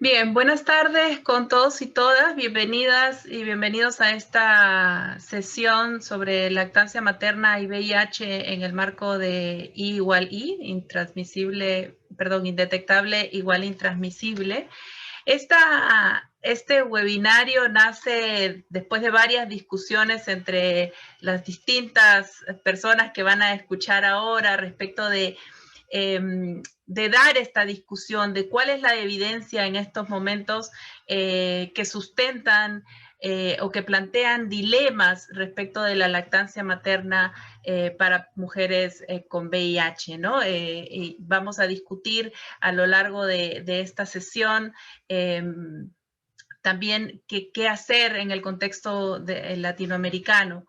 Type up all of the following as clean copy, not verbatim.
Bien, buenas tardes con todos y todas. Bienvenidas y bienvenidos a esta sesión sobre lactancia materna y VIH en el marco de I igual I, indetectable igual intransmisible. Este webinario nace después de varias discusiones entre las distintas personas que van a escuchar ahora respecto de dar esta discusión de cuál es la evidencia en estos momentos que sustentan o que plantean dilemas respecto de la lactancia materna para mujeres con VIH, ¿no? Y vamos a discutir a lo largo de esta sesión también qué hacer en el contexto latinoamericano.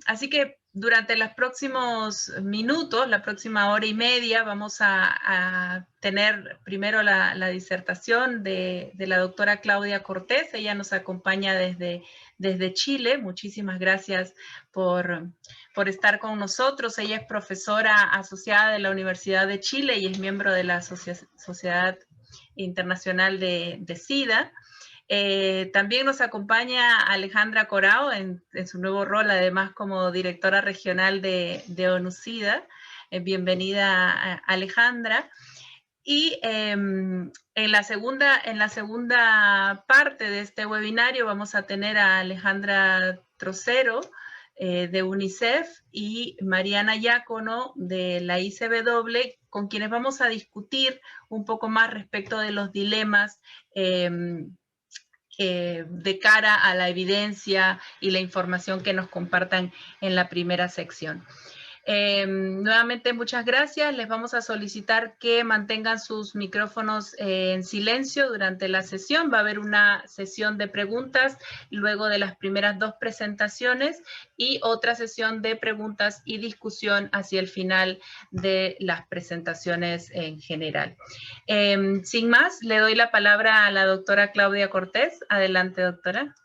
Así que durante los próximos minutos, la próxima hora y media, vamos a tener primero la disertación de la doctora Claudia Cortés. Ella nos acompaña desde Chile. Muchísimas gracias por estar con nosotros. Ella es profesora asociada de la Universidad de Chile y es miembro de la Sociedad Internacional de SIDA. También nos acompaña Alejandra Corao en su nuevo rol, además como directora regional de ONU-SIDA. Bienvenida, Alejandra. Y en la segunda parte de este webinario vamos a tener a Alejandra Trocero de UNICEF y Mariana Diácono de la ICW, con quienes vamos a discutir un poco más respecto de los dilemas de cara a la evidencia y la información que nos compartan en la primera sección. Nuevamente, muchas gracias. Les vamos a solicitar que mantengan sus micrófonos en silencio durante la sesión. Va a haber una sesión de preguntas luego de las primeras dos presentaciones y otra sesión de preguntas y discusión hacia el final de las presentaciones en general. Sin más, le doy la palabra a la doctora Claudia Cortés. Adelante, doctora.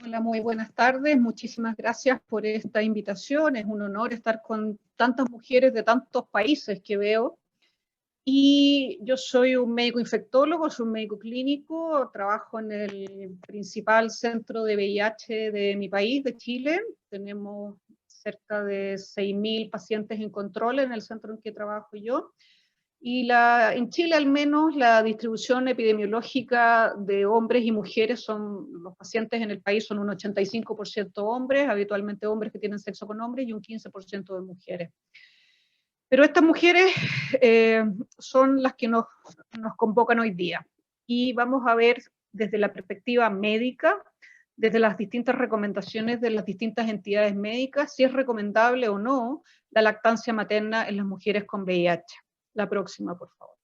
Hola, muy buenas tardes. Muchísimas gracias por esta invitación. Es un honor estar con tantas mujeres de tantos países que veo. Y yo soy un médico infectólogo, soy un médico clínico, trabajo en el principal centro de VIH de mi país, de Chile. Tenemos cerca de 6.000 pacientes en control en el centro en que trabajo yo. Y en Chile al menos la distribución epidemiológica de hombres y mujeres los pacientes en el país son un 85% hombres, habitualmente hombres que tienen sexo con hombres y un 15% de mujeres. Pero estas mujeres son las que nos convocan hoy día. Y vamos a ver desde la perspectiva médica, desde las distintas recomendaciones de las distintas entidades médicas, si es recomendable o no la lactancia materna en las mujeres con VIH. La próxima, por favor.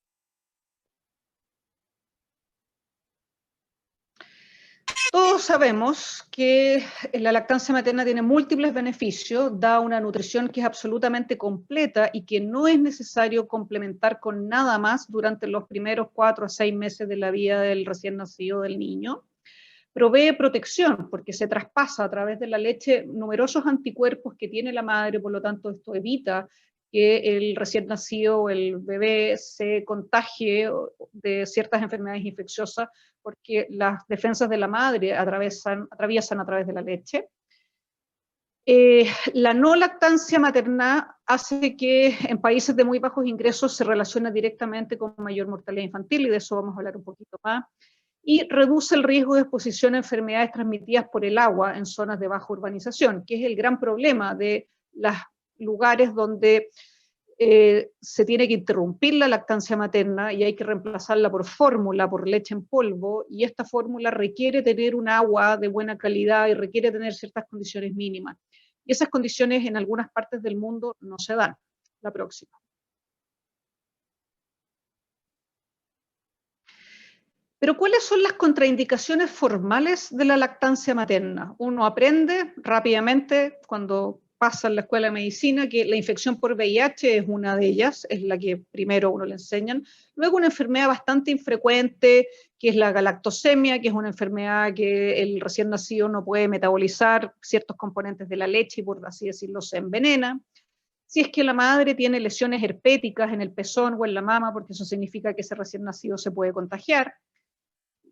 Todos sabemos que la lactancia materna tiene múltiples beneficios, da una nutrición que es absolutamente completa y que no es necesario complementar con nada más durante los primeros 4 a 6 meses de la vida del recién nacido del niño. Provee protección porque se traspasa a través de la leche numerosos anticuerpos que tiene la madre, por lo tanto esto evita que el recién nacido o el bebé se contagie de ciertas enfermedades infecciosas porque las defensas de la madre atraviesan a través de la leche. La no lactancia materna hace que en países de muy bajos ingresos se relacione directamente con mayor mortalidad infantil, y de eso vamos a hablar un poquito más. Y reduce el riesgo de exposición a enfermedades transmitidas por el agua en zonas de baja urbanización, que es el gran problema de los lugares donde se tiene que interrumpir la lactancia materna y hay que reemplazarla por fórmula, por leche en polvo, y esta fórmula requiere tener un agua de buena calidad y requiere tener ciertas condiciones mínimas. Y esas condiciones en algunas partes del mundo no se dan. La próxima. Pero ¿cuáles son las contraindicaciones formales de la lactancia materna? Uno aprende rápidamente cuando pasa en la escuela de medicina que la infección por VIH es una de ellas, es la que primero uno le enseñan. Luego una enfermedad bastante infrecuente, que es la galactosemia, que es una enfermedad que el recién nacido no puede metabolizar ciertos componentes de la leche y por así decirlo se envenena. Si es que la madre tiene lesiones herpéticas en el pezón o en la mama, porque eso significa que ese recién nacido se puede contagiar.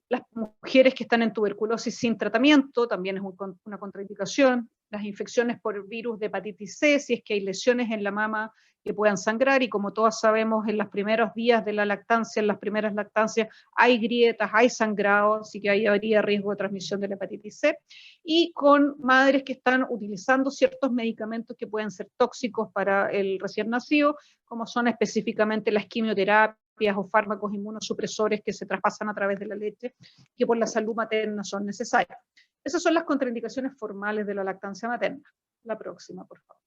Las mujeres que están en tuberculosis sin tratamiento también es una contraindicación. Las infecciones por virus de hepatitis C, si es que hay lesiones en la mama que puedan sangrar, y como todas sabemos, en los primeros días de la lactancia, en las primeras lactancias, hay grietas, hay sangrado, así que ahí habría riesgo de transmisión de la hepatitis C. Y con madres que están utilizando ciertos medicamentos que pueden ser tóxicos para el recién nacido, como son específicamente las quimioterapias o fármacos inmunosupresores que se traspasan a través de la leche, que por la salud materna son necesarios. Esas son las contraindicaciones formales de la lactancia materna. La próxima, por favor.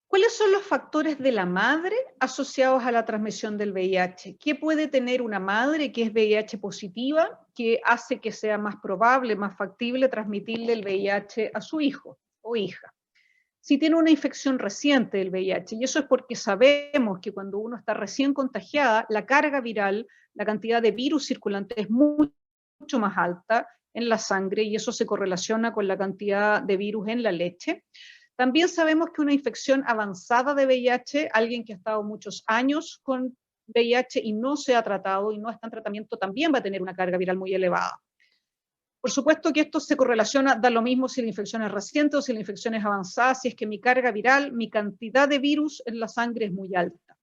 ¿Cuáles son los factores de la madre asociados a la transmisión del VIH? ¿Qué puede tener una madre que es VIH positiva que hace que sea más probable, más factible transmitirle el VIH a su hijo o hija? Si tiene una infección reciente del VIH, y eso es porque sabemos que cuando uno está recién contagiada, la carga viral, la cantidad de virus circulante es mucho más alta en la sangre, y eso se correlaciona con la cantidad de virus en la leche. También sabemos que una infección avanzada de VIH, alguien que ha estado muchos años con VIH y no se ha tratado y no está en tratamiento, también va a tener una carga viral muy elevada. Por supuesto que esto se correlaciona, da lo mismo si la infección es reciente o si la infección es avanzada, si es que mi carga viral, mi cantidad de virus en la sangre es muy alta.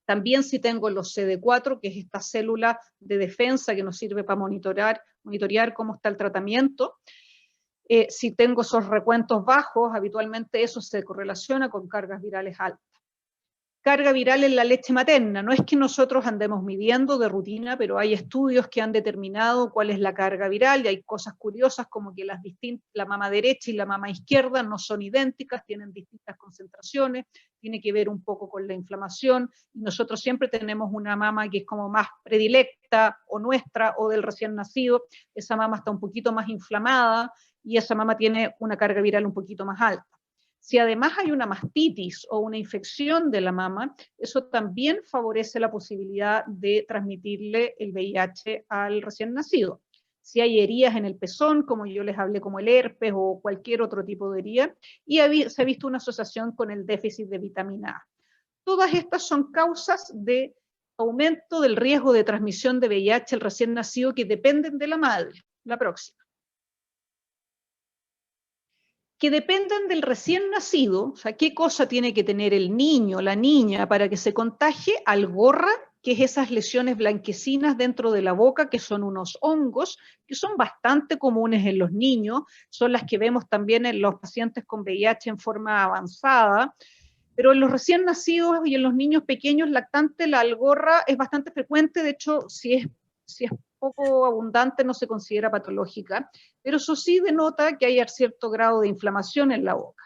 También si tengo los CD4, que es esta célula de defensa que nos sirve para monitorear cómo está el tratamiento. Si tengo esos recuentos bajos, habitualmente eso se correlaciona con cargas virales altas. Carga viral en la leche materna. No es que nosotros andemos midiendo de rutina, pero hay estudios que han determinado cuál es la carga viral, y hay cosas curiosas como que la mama derecha y la mama izquierda no son idénticas, tienen distintas concentraciones, tiene que ver un poco con la inflamación, y nosotros siempre tenemos una mama que es como más predilecta, o nuestra, o del recién nacido, esa mama está un poquito más inflamada, y esa mama tiene una carga viral un poquito más alta. Si además hay una mastitis o una infección de la mama, eso también favorece la posibilidad de transmitirle el VIH al recién nacido. Si hay heridas en el pezón, como yo les hablé, como el herpes o cualquier otro tipo de herida, y se ha visto una asociación con el déficit de vitamina A. Todas estas son causas de aumento del riesgo de transmisión de VIH al recién nacido que dependen de la madre. La próxima. Que dependen del recién nacido, o sea, qué cosa tiene que tener el niño, la niña, para que se contagie, algorra, que es esas lesiones blanquecinas dentro de la boca, que son unos hongos, que son bastante comunes en los niños, son las que vemos también en los pacientes con VIH en forma avanzada, pero en los recién nacidos y en los niños pequeños lactantes, la algorra es bastante frecuente. De hecho, si es poco abundante no se considera patológica, pero eso sí denota que hay cierto grado de inflamación en la boca.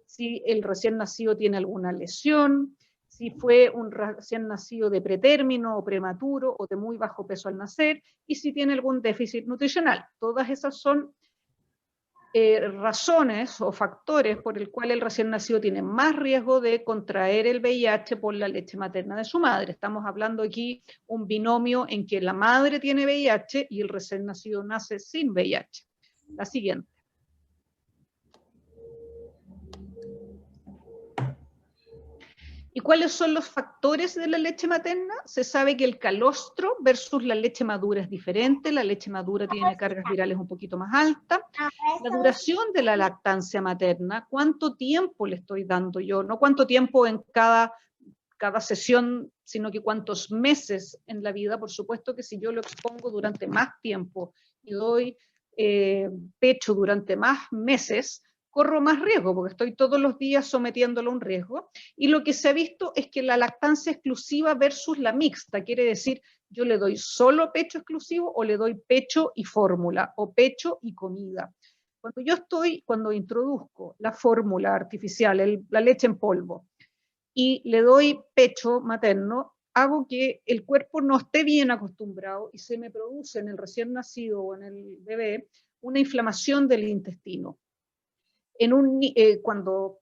Si el recién nacido tiene alguna lesión, si fue un recién nacido de pretérmino o prematuro o de muy bajo peso al nacer, y si tiene algún déficit nutricional. Todas esas son razones o factores por el cual el recién nacido tiene más riesgo de contraer el VIH por la leche materna de su madre. Estamos hablando aquí un binomio en que la madre tiene VIH y el recién nacido nace sin VIH. La siguiente. ¿Y cuáles son los factores de la leche materna? Se sabe que el calostro versus la leche madura es diferente. La leche madura tiene cargas virales un poquito más altas. La duración de la lactancia materna, cuánto tiempo le estoy dando yo, no cuánto tiempo en cada sesión, sino que cuántos meses en la vida. Por supuesto que si yo lo expongo durante más tiempo y doy pecho durante más meses, corro más riesgo, porque estoy todos los días sometiéndolo a un riesgo. Y lo que se ha visto es que la lactancia exclusiva versus la mixta, quiere decir, yo le doy solo pecho exclusivo o le doy pecho y fórmula, o pecho y comida. Cuando introduzco la fórmula artificial, la leche en polvo, y le doy pecho materno, hago que el cuerpo no esté bien acostumbrado y se me produce en el recién nacido o en el bebé una inflamación del intestino. Cuando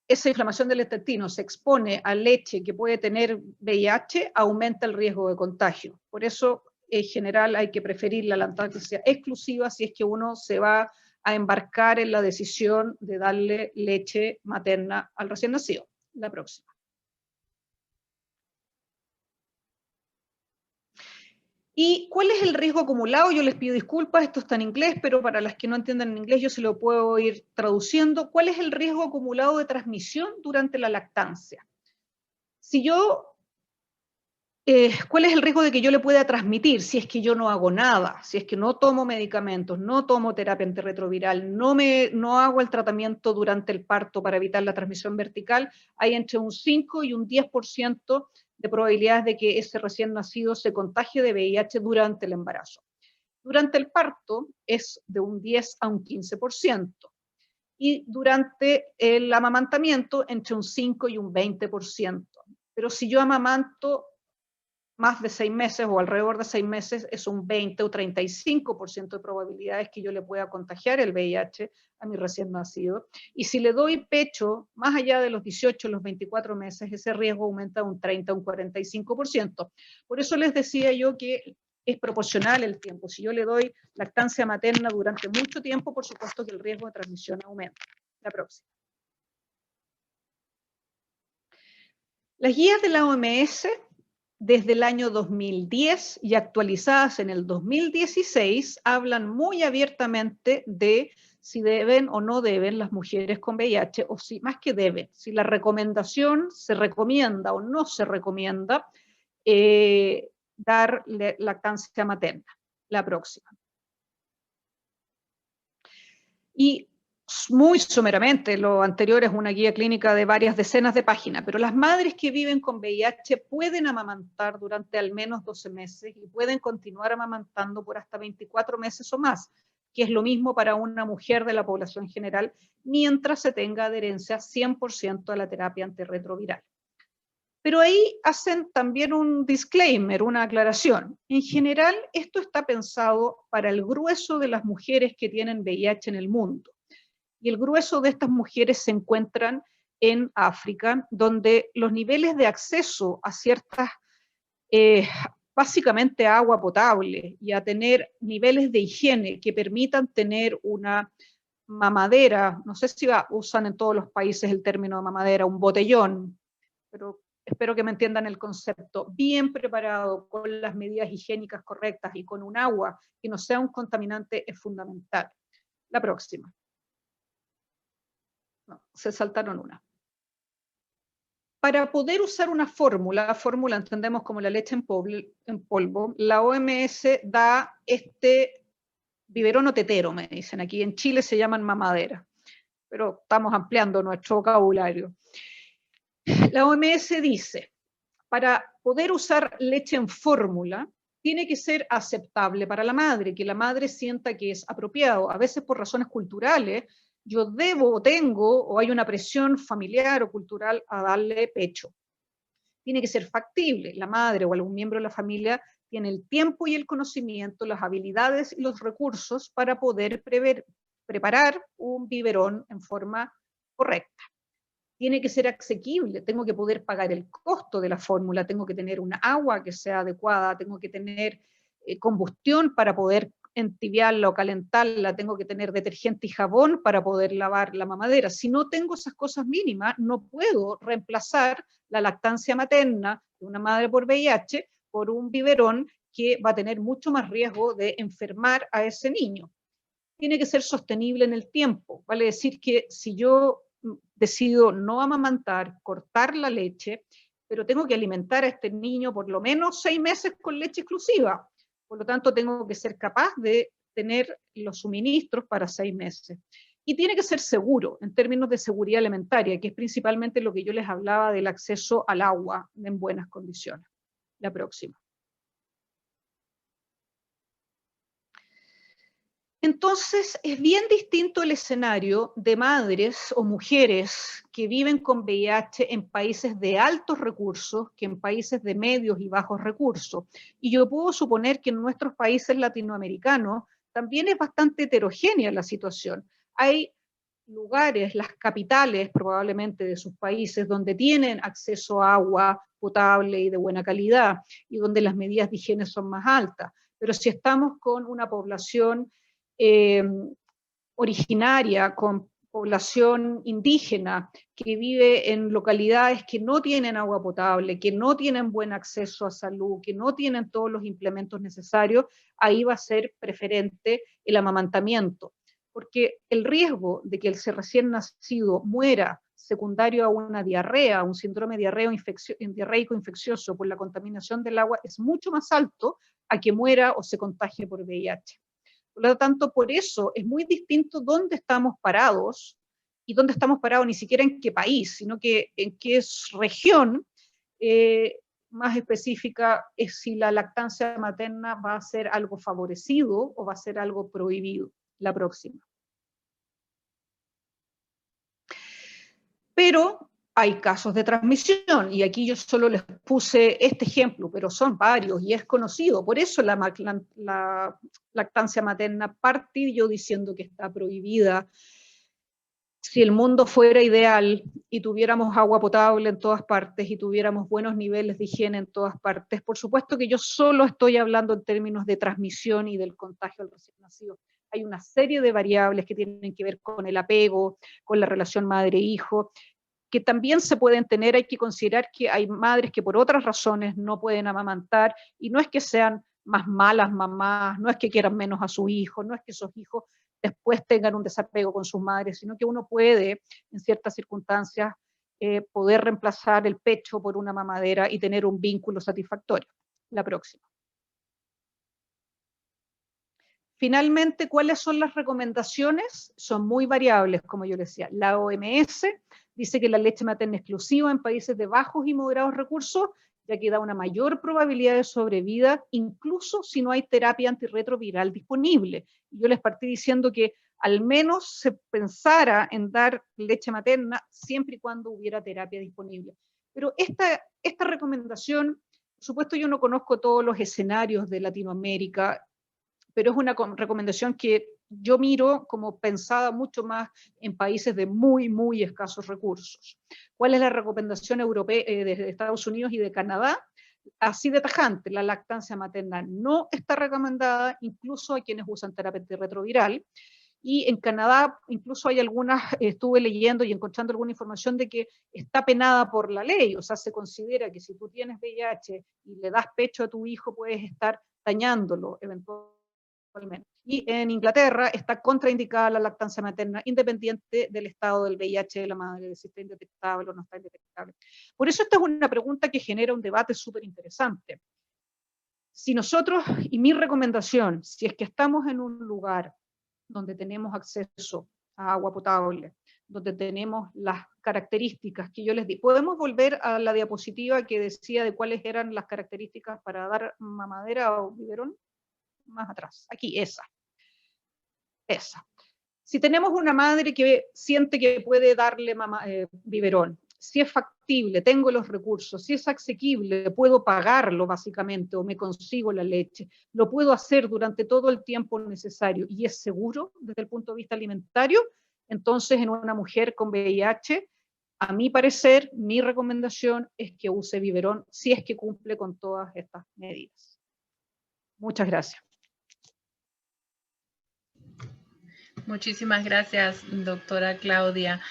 esa inflamación del intestino se expone a leche que puede tener VIH, aumenta el riesgo de contagio. Por eso, en general, hay que preferir la lactancia exclusiva si es que uno se va a embarcar en la decisión de darle leche materna al recién nacido. La próxima. ¿Y cuál es el riesgo acumulado? Yo les pido disculpas, esto está en inglés, pero para las que no entiendan en inglés yo se lo puedo ir traduciendo. ¿Cuál es el riesgo acumulado de transmisión durante la lactancia? Si yo, ¿cuál es el riesgo de que yo le pueda transmitir si es que yo no hago nada? Si es que no tomo medicamentos, no tomo terapia antirretroviral, no hago el tratamiento durante el parto para evitar la transmisión vertical, hay entre un 5 y un 10% de probabilidades de que ese recién nacido se contagie de VIH durante el embarazo. Durante el parto es de un 10 a un 15%. Y durante el amamantamiento entre un 5 y un 20%. Pero si yo amamanto más de 6 meses o alrededor de 6 meses, es un 20 o 35% de probabilidades que yo le pueda contagiar el VIH a mi recién nacido. Y si le doy pecho más allá de los 18 o los 24 meses, ese riesgo aumenta un 30 o un 45%. Por eso les decía yo que es proporcional el tiempo. Si yo le doy lactancia materna durante mucho tiempo, por supuesto que el riesgo de transmisión aumenta. La próxima. Las guías de la OMS desde el año 2010 y actualizadas en el 2016 hablan muy abiertamente de si deben o no deben las mujeres con VIH, o si más que deben, si la recomendación se recomienda o no se recomienda dar lactancia materna. La próxima. Y muy someramente, lo anterior es una guía clínica de varias decenas de páginas, pero las madres que viven con VIH pueden amamantar durante al menos 12 meses y pueden continuar amamantando por hasta 24 meses o más, que es lo mismo para una mujer de la población general, mientras se tenga adherencia 100% a la terapia antirretroviral. Pero ahí hacen también un disclaimer, una aclaración. En general, esto está pensado para el grueso de las mujeres que tienen VIH en el mundo. Y el grueso de estas mujeres se encuentran en África, donde los niveles de acceso a ciertas, básicamente a agua potable y a tener niveles de higiene que permitan tener una mamadera, no sé si usan en todos los países el término mamadera, un botellón, pero espero que me entiendan el concepto, bien preparado, con las medidas higiénicas correctas y con un agua que no sea un contaminante es fundamental. La próxima. No, se saltaron una. Para poder usar una fórmula entendemos como la leche en polvo, la OMS da este biberón o tetero, me dicen. Aquí en Chile se llaman mamadera, pero estamos ampliando nuestro vocabulario. La OMS dice, para poder usar leche en fórmula, tiene que ser aceptable para la madre, que la madre sienta que es apropiado. A veces por razones culturales, yo debo o tengo, o hay una presión familiar o cultural a darle pecho. Tiene que ser factible. La madre o algún miembro de la familia tiene el tiempo y el conocimiento, las habilidades y los recursos para poder preparar un biberón en forma correcta. Tiene que ser asequible, tengo que poder pagar el costo de la fórmula, tengo que tener una agua que sea adecuada, tengo que tener combustión para poder entibiarla o calentarla, tengo que tener detergente y jabón para poder lavar la mamadera. Si no tengo esas cosas mínimas, no puedo reemplazar la lactancia materna de una madre por VIH por un biberón que va a tener mucho más riesgo de enfermar a ese niño. Tiene que ser sostenible en el tiempo, vale decir que si yo decido no amamantar, cortar la leche, pero tengo que alimentar a este niño por lo menos 6 meses con leche exclusiva. Por lo tanto, tengo que ser capaz de tener los suministros para 6 meses. Y tiene que ser seguro en términos de seguridad alimentaria, que es principalmente lo que yo les hablaba del acceso al agua en buenas condiciones. La próxima. Entonces, es bien distinto el escenario de madres o mujeres que viven con VIH en países de altos recursos que en países de medios y bajos recursos. Y yo puedo suponer que en nuestros países latinoamericanos también es bastante heterogénea la situación. Hay lugares, las capitales probablemente de sus países, donde tienen acceso a agua potable y de buena calidad, y donde las medidas de higiene son más altas. Pero si estamos con una población originaria, con población indígena, que vive en localidades que no tienen agua potable, que no tienen buen acceso a salud, que no tienen todos los implementos necesarios, ahí va a ser preferente el amamantamiento. Porque el riesgo de que el recién nacido muera secundario a una diarrea, un síndrome diarreico infeccioso por la contaminación del agua es mucho más alto a que muera o se contagie por VIH. Por lo tanto, por eso es muy distinto dónde estamos parados, y dónde estamos parados ni siquiera en qué país, sino que en qué región más específica es si la lactancia materna va a ser algo favorecido o va a ser algo prohibido la próxima. Pero hay casos de transmisión, y aquí yo solo les puse este ejemplo, pero son varios y es conocido. Por eso la lactancia materna parte yo diciendo que está prohibida. Si el mundo fuera ideal y tuviéramos agua potable en todas partes y tuviéramos buenos niveles de higiene en todas partes, por supuesto que yo solo estoy hablando en términos de transmisión y del contagio al recién nacido. Hay una serie de variables que tienen que ver con el apego, con la relación madre-hijo, que también se pueden tener. Hay que considerar que hay madres que por otras razones no pueden amamantar, y no es que sean más malas mamás, no es que quieran menos a su hijo, no es que esos hijos después tengan un desapego con sus madres, sino que uno puede, en ciertas circunstancias, poder reemplazar el pecho por una mamadera y tener un vínculo satisfactorio. La próxima. Finalmente, ¿cuáles son las recomendaciones? Son muy variables, como yo les decía. La OMS dice que la leche materna exclusiva en países de bajos y moderados recursos, ya que da una mayor probabilidad de sobrevida, incluso si no hay terapia antirretroviral disponible. Yo les partí diciendo que al menos se pensara en dar leche materna siempre y cuando hubiera terapia disponible. Pero esta recomendación, por supuesto yo no conozco todos los escenarios de Latinoamérica, pero es una recomendación que yo miro como pensada mucho más en países de muy, muy escasos recursos. ¿Cuál es la recomendación europea de Estados Unidos y de Canadá? Así de tajante, la lactancia materna no está recomendada, incluso a quienes usan terapia antirretroviral. Y en Canadá incluso hay algunas, estuve leyendo y encontrando alguna información de que está penada por la ley, o sea, se considera que si tú tienes VIH y le das pecho a tu hijo, puedes estar dañándolo eventualmente. Y en Inglaterra está contraindicada la lactancia materna, independiente del estado del VIH de la madre, si está indetectable o no está indetectable. Por eso esta es una pregunta que genera un debate súper interesante. Si nosotros, y mi recomendación, si es que estamos en un lugar donde tenemos acceso a agua potable, donde tenemos las características que yo les di. ¿Podemos volver a la diapositiva que decía de cuáles eran las características para dar mamadera o biberón? Más atrás, aquí, esa. Si tenemos una madre que siente que puede darle biberón, si es factible, tengo los recursos, si es asequible, puedo pagarlo básicamente o me consigo la leche, lo puedo hacer durante todo el tiempo necesario y es seguro desde el punto de vista alimentario, entonces en una mujer con VIH, a mi parecer, mi recomendación es que use biberón si es que cumple con todas estas medidas. Muchas gracias. Muchísimas gracias, doctora Claudia.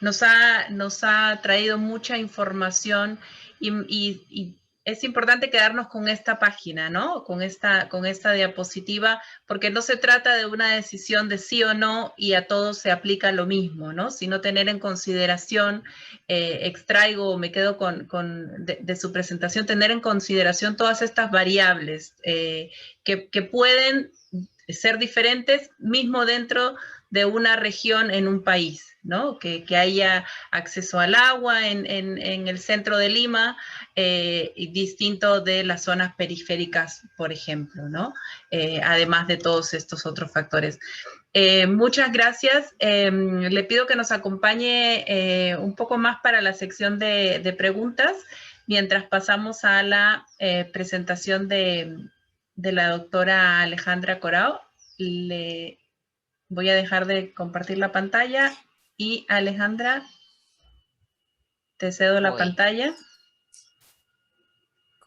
Nos ha traído mucha información y es importante quedarnos con esta página, ¿no? Con esta diapositiva, porque no se trata de una decisión de sí o no y a todos se aplica lo mismo, ¿no? Sino tener en consideración, extraigo o me quedo de su presentación, tener en consideración todas estas variables que pueden ser diferentes mismo dentro de una región en un país, ¿no? Que haya acceso al agua en el centro de Lima, distinto de las zonas periféricas, por ejemplo, ¿no? Además de todos estos otros factores. Muchas gracias. Le pido que nos acompañe un poco más para la sección de preguntas, mientras pasamos a la presentación de la doctora Alejandra Corao. Le voy a dejar de compartir la pantalla y Alejandra, te cedo la pantalla.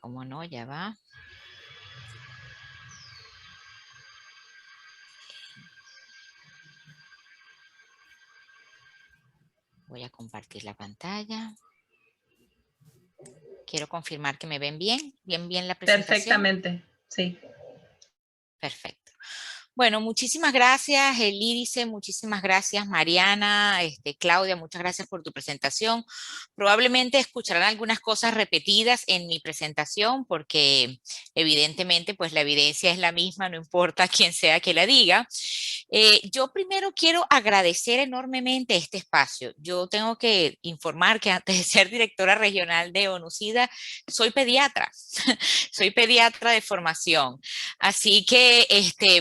¿Cómo no? Ya va. Voy a compartir la pantalla. Quiero confirmar que me ven bien, bien la presentación. Perfectamente, sí. Perfecto. Bueno, muchísimas gracias, Elídice, muchísimas gracias, Mariana, Claudia, muchas gracias por tu presentación. Probablemente escucharán algunas cosas repetidas en mi presentación porque evidentemente pues la evidencia es la misma, no importa quién sea que la diga. Yo primero quiero agradecer enormemente este espacio. Yo tengo que informar que antes de ser directora regional de ONUCIDA, soy pediatra, soy pediatra de formación. Así que,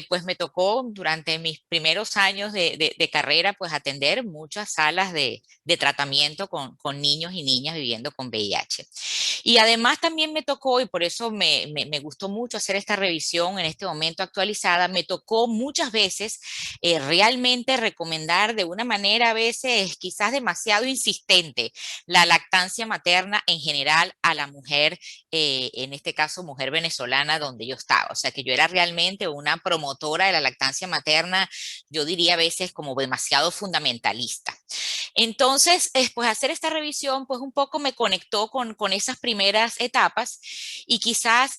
pues me tocó durante mis primeros años de carrera, pues atender muchas salas de tratamiento con niños y niñas viviendo con VIH. Y además también me tocó, y por eso me gustó mucho hacer esta revisión en este momento actualizada, me tocó muchas veces realmente recomendar de una manera a veces quizás demasiado insistente la lactancia materna en general a la mujer, en este caso mujer venezolana donde yo estaba. O sea que yo era realmente una promotora de la lactancia materna, yo diría a veces como demasiado fundamentalista. Entonces, pues hacer esta revisión, pues un poco me conectó con esas primeras etapas y quizás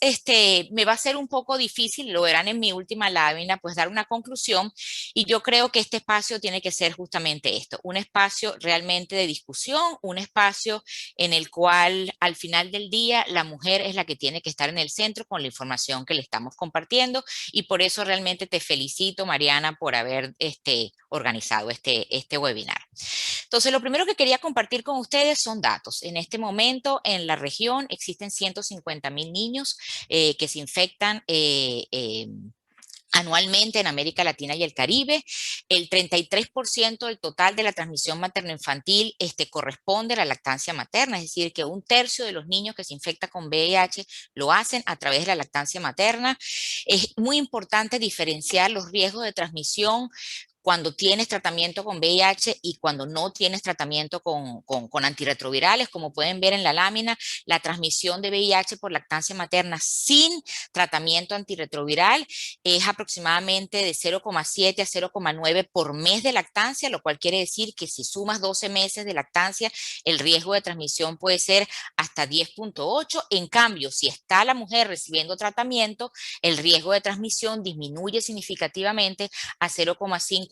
me va a ser un poco difícil, lo verán en mi última lámina, pues dar una conclusión y yo creo que este espacio tiene que ser justamente esto, un espacio realmente de discusión, un espacio en el cual al final del día la mujer es la que tiene que estar en el centro con la información que le estamos compartiendo y por eso realmente te felicito, Mariana, por haber organizado este webinar. Entonces, lo primero que quería compartir con ustedes son datos. En este momento, en la región existen 150,000 niños que se infectan anualmente en América Latina y el Caribe. El 33% del total de la transmisión materno-infantil corresponde a la lactancia materna, es decir, que 1/3 de los niños que se infectan con VIH lo hacen a través de la lactancia materna. Es muy importante diferenciar los riesgos de transmisión cuando tienes tratamiento con VIH y cuando no tienes tratamiento con antirretrovirales. Como pueden ver en la lámina, la transmisión de VIH por lactancia materna sin tratamiento antirretroviral es aproximadamente de 0,7 a 0,9 por mes de lactancia, lo cual quiere decir que si sumas 12 meses de lactancia, el riesgo de transmisión puede ser hasta 10,8. En cambio, si está la mujer recibiendo tratamiento, el riesgo de transmisión disminuye significativamente a 0,51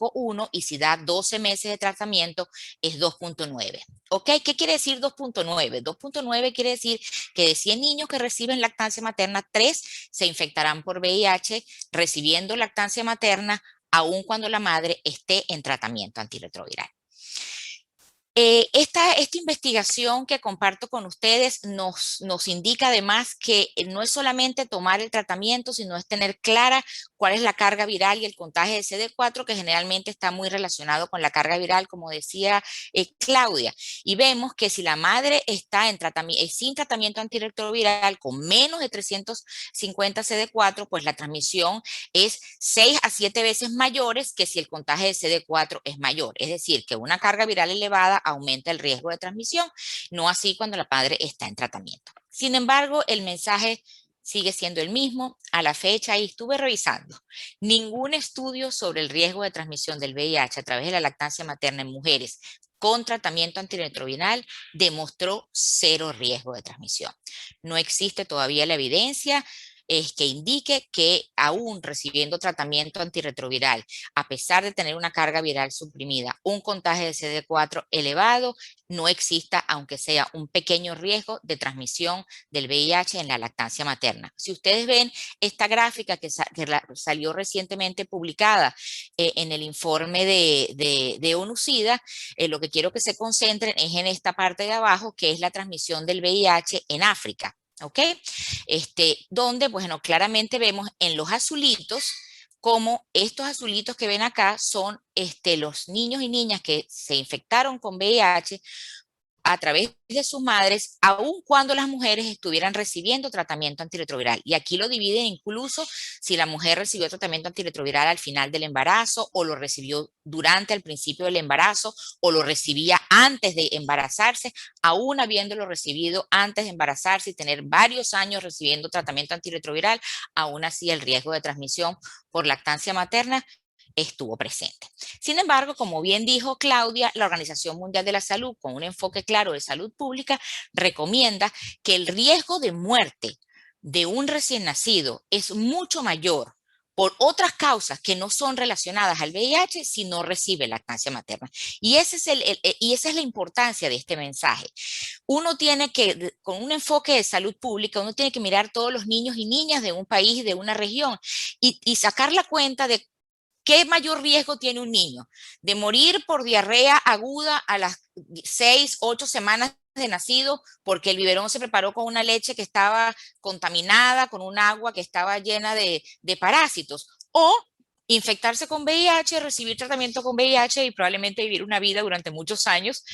y si da 12 meses de tratamiento es 2,9. ¿Ok? ¿Qué quiere decir 2,9? 2,9 quiere decir que de 100 niños que reciben lactancia materna, 3 se infectarán por VIH recibiendo lactancia materna, aun cuando la madre esté en tratamiento antirretroviral. Esta investigación que comparto con ustedes nos indica además que no es solamente tomar el tratamiento, sino es tener clara cuál es la carga viral y el contagio de CD4, que generalmente está muy relacionado con la carga viral, como decía Claudia. Y vemos que si la madre está sin tratamiento antirretroviral con menos de 350 CD4, pues la transmisión es 6 a 7 veces mayores que si el contagio de CD4 es mayor. Es decir, que una carga viral elevada aumenta el riesgo de transmisión, no así cuando la madre está en tratamiento. Sin embargo, el mensaje sigue siendo el mismo. A la fecha, y estuve revisando, ningún estudio sobre el riesgo de transmisión del VIH a través de la lactancia materna en mujeres con tratamiento antirretroviral demostró 0 riesgo de transmisión. No existe todavía la evidencia que indique que aún recibiendo tratamiento antirretroviral, a pesar de tener una carga viral suprimida, un contagio de CD4 elevado, no exista, aunque sea un pequeño riesgo de transmisión del VIH en la lactancia materna. Si ustedes ven esta gráfica que salió recientemente publicada en el informe de ONUCIDA, lo que quiero que se concentren es en esta parte de abajo, que es la transmisión del VIH en África. ¿Ok? Donde, bueno, claramente vemos en los azulitos como estos azulitos que ven acá son los niños y niñas que se infectaron con VIH a través de sus madres, aun cuando las mujeres estuvieran recibiendo tratamiento antirretroviral. Y aquí lo dividen incluso si la mujer recibió tratamiento antirretroviral al final del embarazo o lo recibió durante el principio del embarazo o lo recibía antes de embarazarse, aún habiéndolo recibido antes de embarazarse y tener varios años recibiendo tratamiento antirretroviral, aún así el riesgo de transmisión por lactancia materna estuvo presente. Sin embargo, como bien dijo Claudia, la Organización Mundial de la Salud, con un enfoque claro de salud pública, recomienda que el riesgo de muerte de un recién nacido es mucho mayor por otras causas que no son relacionadas al VIH si no recibe lactancia materna. Y esa es la importancia de este mensaje. Uno tiene que, con un enfoque de salud pública, uno tiene que mirar todos los niños y niñas de un país, de una región, y sacar la cuenta de qué mayor riesgo tiene un niño de morir por diarrea aguda a las 6, 8 semanas de nacido porque el biberón se preparó con una leche que estaba contaminada, con un agua que estaba llena de parásitos, o infectarse con VIH, recibir tratamiento con VIH y probablemente vivir una vida durante muchos años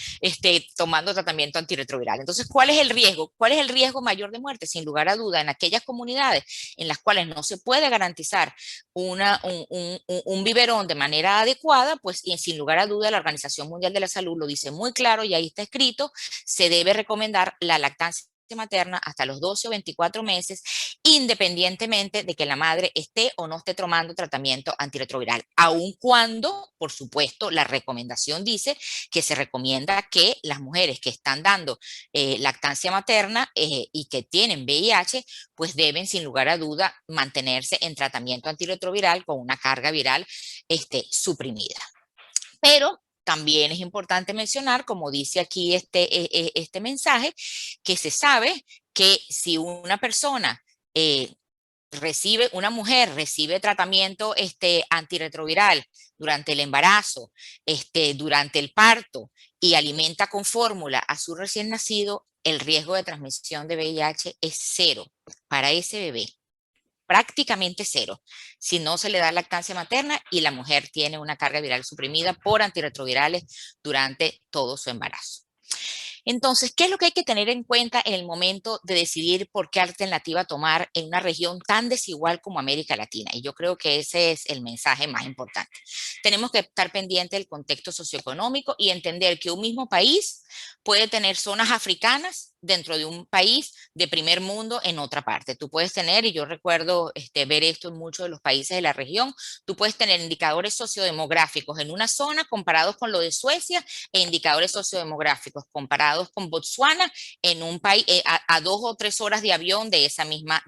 tomando tratamiento antirretroviral. Entonces, ¿cuál es el riesgo? ¿Cuál es el riesgo mayor de muerte? Sin lugar a duda, en aquellas comunidades en las cuales no se puede garantizar un biberón de manera adecuada, pues y sin lugar a duda la Organización Mundial de la Salud lo dice muy claro y ahí está escrito, se debe recomendar la lactancia materna hasta los 12 o 24 meses, independientemente de que la madre esté o no esté tomando tratamiento antirretroviral, aun cuando, por supuesto, la recomendación dice que se recomienda que las mujeres que están dando lactancia materna y que tienen VIH, pues deben sin lugar a duda mantenerse en tratamiento antirretroviral con una carga viral suprimida. Pero también es importante mencionar, como dice aquí este mensaje, que se sabe que si una persona una mujer recibe tratamiento antirretroviral durante el embarazo, durante el parto y alimenta con fórmula a su recién nacido, el riesgo de transmisión de VIH es 0 para ese bebé. Prácticamente 0, si no se le da lactancia materna y la mujer tiene una carga viral suprimida por antirretrovirales durante todo su embarazo. Entonces, ¿qué es lo que hay que tener en cuenta en el momento de decidir por qué alternativa tomar en una región tan desigual como América Latina? Y yo creo que ese es el mensaje más importante. Tenemos que estar pendientes del contexto socioeconómico y entender que un mismo país puede tener zonas africanas dentro de un país de primer mundo en otra parte. Tú puedes tener, y yo recuerdo ver esto en muchos de los países de la región, tú puedes tener indicadores sociodemográficos en una zona comparados con lo de Suecia e indicadores sociodemográficos comparados con Botsuana en un país a 2 o 3 horas de avión de esa misma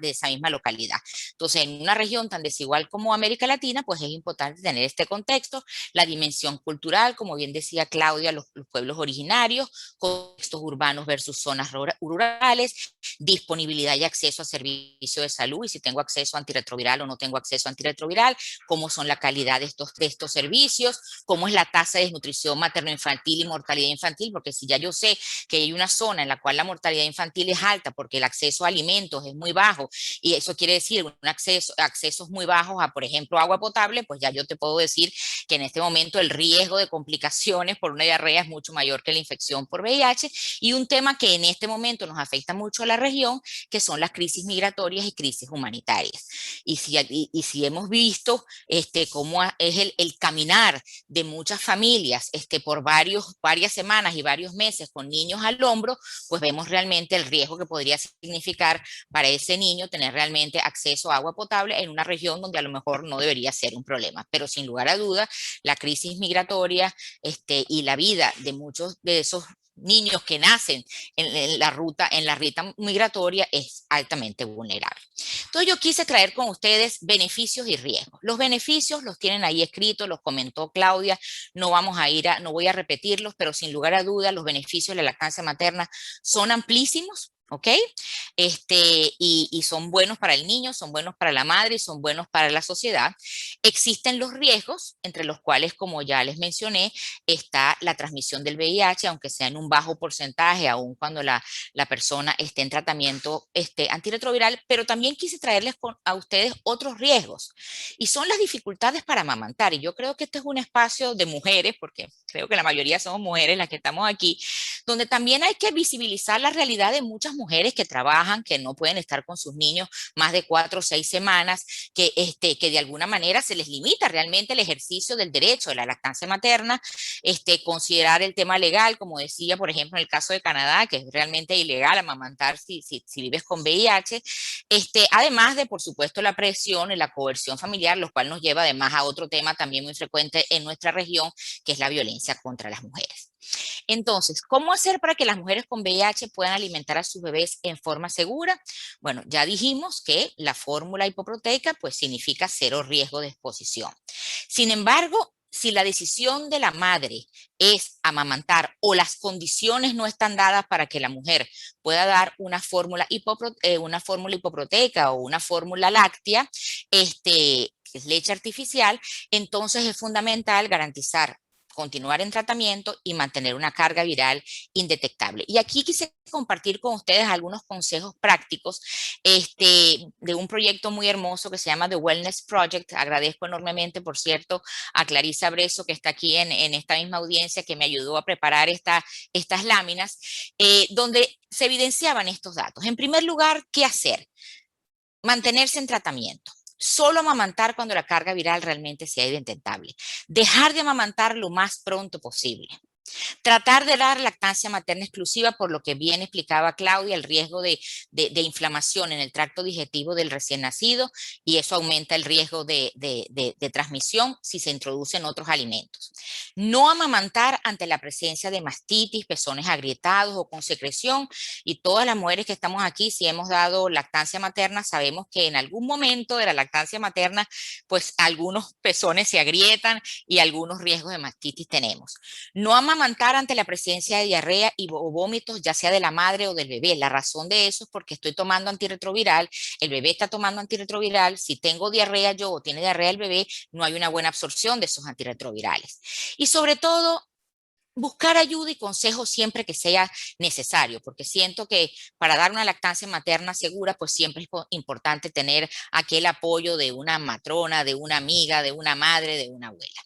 localidad. Entonces, en una región tan desigual como América Latina, pues es importante tener este contexto, la dimensión cultural, como bien decía Claudia, los pueblos originarios, contextos urbanos versus zonas rurales, disponibilidad y acceso a servicios de salud, y si tengo acceso a antirretroviral o no tengo acceso a antirretroviral, cómo son la calidad de estos servicios, cómo es la tasa de desnutrición materno-infantil y mortalidad infantil, porque si ya yo sé que hay una zona en la cual la mortalidad infantil es alta porque el acceso a alimentos es muy bajo, y eso quiere decir accesos muy bajos a, por ejemplo, agua potable, pues ya yo te puedo decir que en este momento el riesgo de complicaciones por una diarrea es mucho mayor que la infección por VIH, y un tema que en este momento nos afecta mucho a la región, que son las crisis migratorias y crisis humanitarias. Y si hemos visto cómo es el caminar de muchas familias por varias semanas y varios meses con niños al hombro, pues vemos realmente el riesgo que podría significar para ese niño tener realmente acceso a agua potable en una región donde a lo mejor no debería ser un problema. Pero sin lugar a duda, la crisis migratoria y la vida de muchos de esos niños que nacen en la ruta migratoria es altamente vulnerable. Entonces yo quise traer con ustedes beneficios y riesgos. Los beneficios los tienen ahí escritos, los comentó Claudia, no voy a repetirlos, pero sin lugar a dudas los beneficios de la lactancia materna son amplísimos. ¿Ok? Y son buenos para el niño, son buenos para la madre y son buenos para la sociedad. Existen los riesgos, entre los cuales, como ya les mencioné, está la transmisión del VIH, aunque sea en un bajo porcentaje, aun cuando la persona esté en tratamiento antirretroviral, pero también quise traerles a ustedes otros riesgos, y son las dificultades para amamantar. Y yo creo que este es un espacio de mujeres, porque creo que la mayoría somos mujeres las que estamos aquí, donde también hay que visibilizar la realidad de muchas mujeres que trabajan, que no pueden estar con sus niños más de 4 o 6 semanas, que de alguna manera se les limita realmente el ejercicio del derecho de la lactancia materna, considerar el tema legal, como decía, por ejemplo, en el caso de Canadá, que es realmente ilegal amamantar si vives con VIH, además de, por supuesto, la presión y la coerción familiar, lo cual nos lleva además a otro tema también muy frecuente en nuestra región, que es la violencia contra las mujeres. Entonces, ¿cómo hacer para que las mujeres con VIH puedan alimentar a sus bebés en forma segura? Bueno, ya dijimos que la fórmula hipoproteica pues significa cero riesgo de exposición. Sin embargo, si la decisión de la madre es amamantar o las condiciones no están dadas para que la mujer pueda dar una fórmula hipoproteica o una fórmula láctea, que es leche artificial, entonces es fundamental garantizar continuar en tratamiento y mantener una carga viral indetectable. Y aquí quise compartir con ustedes algunos consejos prácticos de un proyecto muy hermoso que se llama The Wellness Project. Agradezco enormemente, por cierto, a Clarisa Breso, que está aquí en esta misma audiencia, que me ayudó a preparar estas láminas, donde se evidenciaban estos datos. En primer lugar, ¿qué hacer? Mantenerse en tratamiento. Solo amamantar cuando la carga viral realmente sea indetectable. Dejar de amamantar lo más pronto posible. Tratar de dar lactancia materna exclusiva, por lo que bien explicaba Claudia, el riesgo de inflamación en el tracto digestivo del recién nacido, y eso aumenta el riesgo de transmisión si se introducen otros alimentos. No amamantar ante la presencia de mastitis, pezones agrietados o con secreción, y todas las mujeres que estamos aquí, si hemos dado lactancia materna, sabemos que en algún momento de la lactancia materna, pues algunos pezones se agrietan y algunos riesgos de mastitis tenemos. No amamantar ante la presencia de diarrea o vómitos, ya sea de la madre o del bebé. La razón de eso es porque estoy tomando antirretroviral, el bebé está tomando antirretroviral, si tengo diarrea yo o tiene diarrea el bebé, no hay una buena absorción de esos antirretrovirales. Y sobre todo, buscar ayuda y consejo siempre que sea necesario, porque siento que para dar una lactancia materna segura, pues siempre es importante tener aquel apoyo de una matrona, de una amiga, de una madre, de una abuela.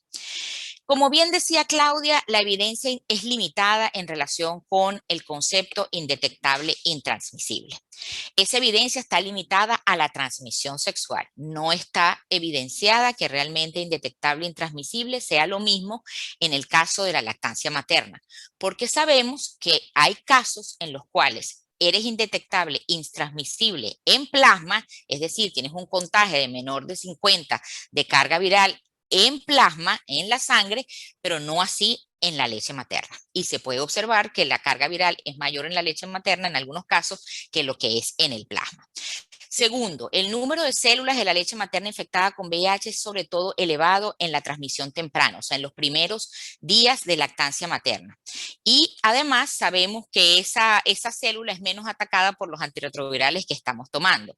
Como bien decía Claudia, la evidencia es limitada en relación con el concepto indetectable intransmisible. Esa evidencia está limitada a la transmisión sexual. No está evidenciada que realmente indetectable intransmisible sea lo mismo en el caso de la lactancia materna, porque sabemos que hay casos en los cuales eres indetectable intransmisible en plasma, es decir, tienes un contagio de menor de 50 de carga viral en plasma, en la sangre, pero no así en la leche materna. Y se puede observar que la carga viral es mayor en la leche materna en algunos casos que lo que es en el plasma. Segundo, el número de células de la leche materna infectada con VIH es sobre todo elevado en la transmisión temprana, o sea, en los primeros días de lactancia materna. Y además sabemos que esa célula es menos atacada por los antirretrovirales que estamos tomando.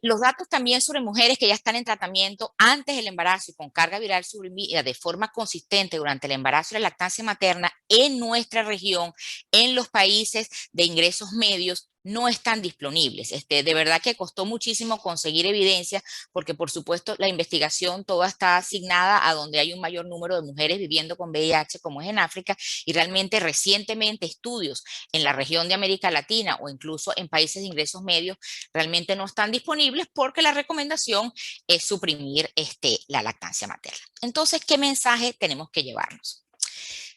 Los datos también sobre mujeres que ya están en tratamiento antes del embarazo y con carga viral suprimida de forma consistente durante el embarazo y la lactancia materna en nuestra región, en los países de ingresos medios, no están disponibles. De verdad que costó muchísimo conseguir evidencia porque, por supuesto, la investigación toda está asignada a donde hay un mayor número de mujeres viviendo con VIH, como es en África, y realmente recientemente estudios en la región de América Latina o incluso en países de ingresos medios realmente no están disponibles porque la recomendación es suprimir la lactancia materna. Entonces, ¿qué mensaje tenemos que llevarnos?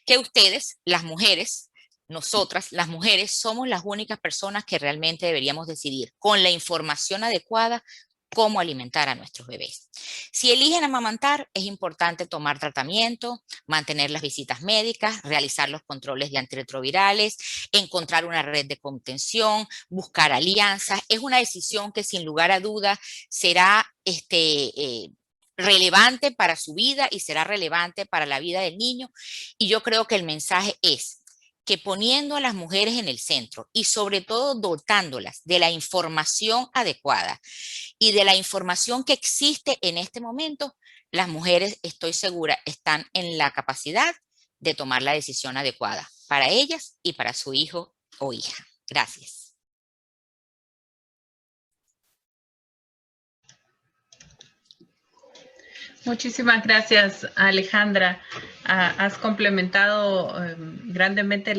Que ustedes, las mujeres, nosotras, las mujeres, somos las únicas personas que realmente deberíamos decidir con la información adecuada cómo alimentar a nuestros bebés. Si eligen amamantar, es importante tomar tratamiento, mantener las visitas médicas, realizar los controles de antirretrovirales, encontrar una red de contención, buscar alianzas. Es una decisión que sin lugar a duda será relevante para su vida y será relevante para la vida del niño. Y yo creo que el mensaje es que poniendo a las mujeres en el centro y sobre todo dotándolas de la información adecuada y de la información que existe en este momento, las mujeres, estoy segura, están en la capacidad de tomar la decisión adecuada para ellas y para su hijo o hija. Gracias. Muchísimas gracias, Alejandra. Has complementado grandemente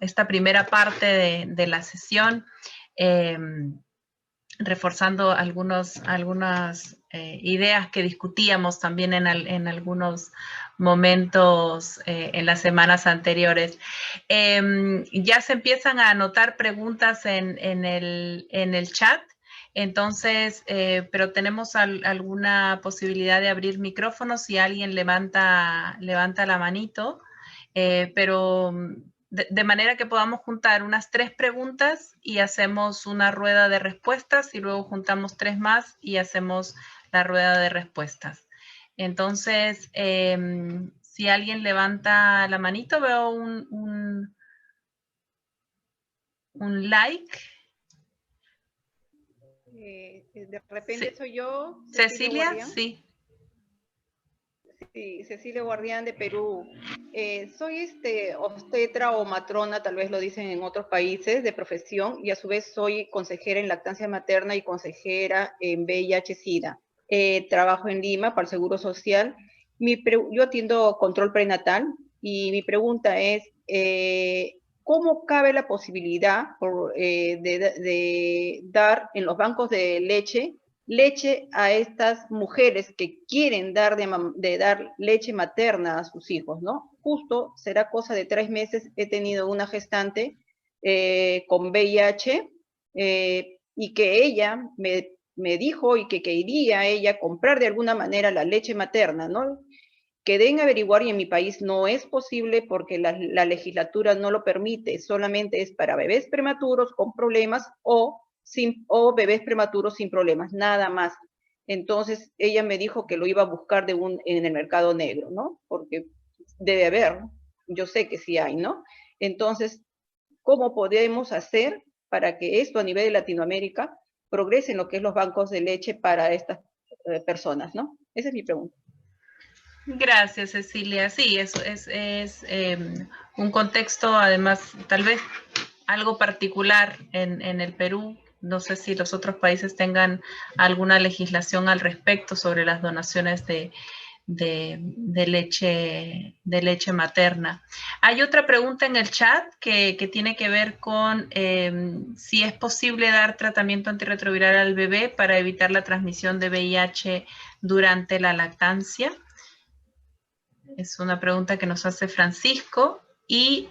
esta primera parte de la sesión, reforzando algunas ideas que discutíamos también en algunos momentos en las semanas anteriores. Ya se empiezan a anotar preguntas en el chat. Entonces, pero tenemos alguna posibilidad de abrir micrófonos si alguien levanta la manito, pero de manera que podamos juntar unas 3 preguntas y hacemos una rueda de respuestas y luego juntamos 3 más y hacemos la rueda de respuestas. Entonces, si alguien levanta la manito, veo un like. De repente Sí. soy yo, Cecilia, sí. Sí, Cecilia Guardián de Perú. Soy obstetra o matrona, tal vez lo dicen en otros países, de profesión, y a su vez soy consejera en lactancia materna y consejera en VIH-Sida. Trabajo en Lima para el Seguro Social. Yo atiendo control prenatal y mi pregunta es, ¿cómo cabe la posibilidad de dar en los bancos de leche a estas mujeres que quieren dar leche materna a sus hijos, ¿no? Justo será cosa de 3 meses, he tenido una gestante con VIH y que ella me dijo y que quería ella comprar de alguna manera la leche materna, ¿no? Quedé en averiguar y en mi país no es posible porque la legislatura no lo permite, solamente es para bebés prematuros con problemas o bebés prematuros sin problemas, nada más. Entonces ella me dijo que lo iba a buscar en el mercado negro, ¿no? Porque debe haber, yo sé que sí hay, ¿no? Entonces, ¿cómo podemos hacer para que esto a nivel de Latinoamérica progrese en lo que es los bancos de leche para estas personas, ¿no? Esa es mi pregunta. Gracias, Cecilia. Sí, eso es un contexto, además, tal vez algo particular en el Perú. No sé si los otros países tengan alguna legislación al respecto sobre las donaciones de leche materna. Hay otra pregunta en el chat que tiene que ver con si es posible dar tratamiento antirretroviral al bebé para evitar la transmisión de VIH durante la lactancia. Es una pregunta que nos hace Francisco y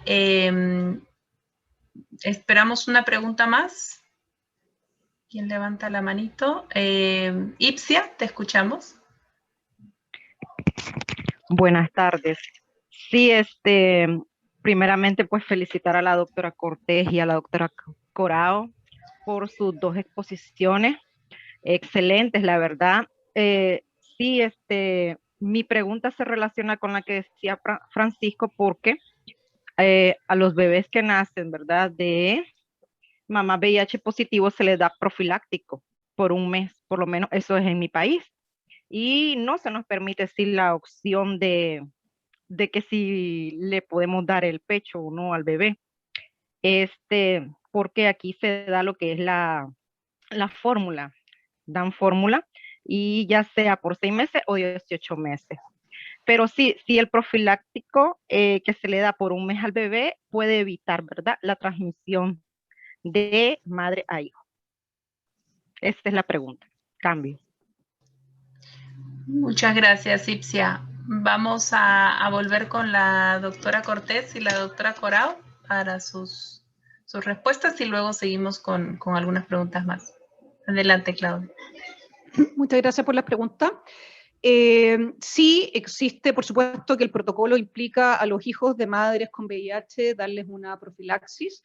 esperamos una pregunta más. ¿Quién levanta la manito? Ipsia, te escuchamos. Buenas tardes. Sí, primeramente pues felicitar a la doctora Cortés y a la doctora Corao por sus 2 exposiciones, excelentes, la verdad. Sí, mi pregunta se relaciona con la que decía Francisco, porque a los bebés que nacen, ¿verdad?, de mamá VIH positivo se les da profiláctico por 1 mes, por lo menos eso es en mi país. Y no se nos permite decir la opción de que si le podemos dar el pecho o no al bebé. Porque aquí se da lo que es la fórmula, dan fórmula y ya sea por 6 meses o 18 meses. Pero sí el profiláctico que se le da por 1 mes al bebé puede evitar, ¿verdad?, la transmisión de madre a hijo. Esta es la pregunta. Cambio. Muchas gracias, Ipsia. Vamos a volver con la doctora Cortés y la doctora Corao para sus respuestas y luego seguimos con algunas preguntas más. Adelante, Claudia. Muchas gracias por la pregunta. Sí, existe, por supuesto, que el protocolo implica a los hijos de madres con VIH darles una profilaxis,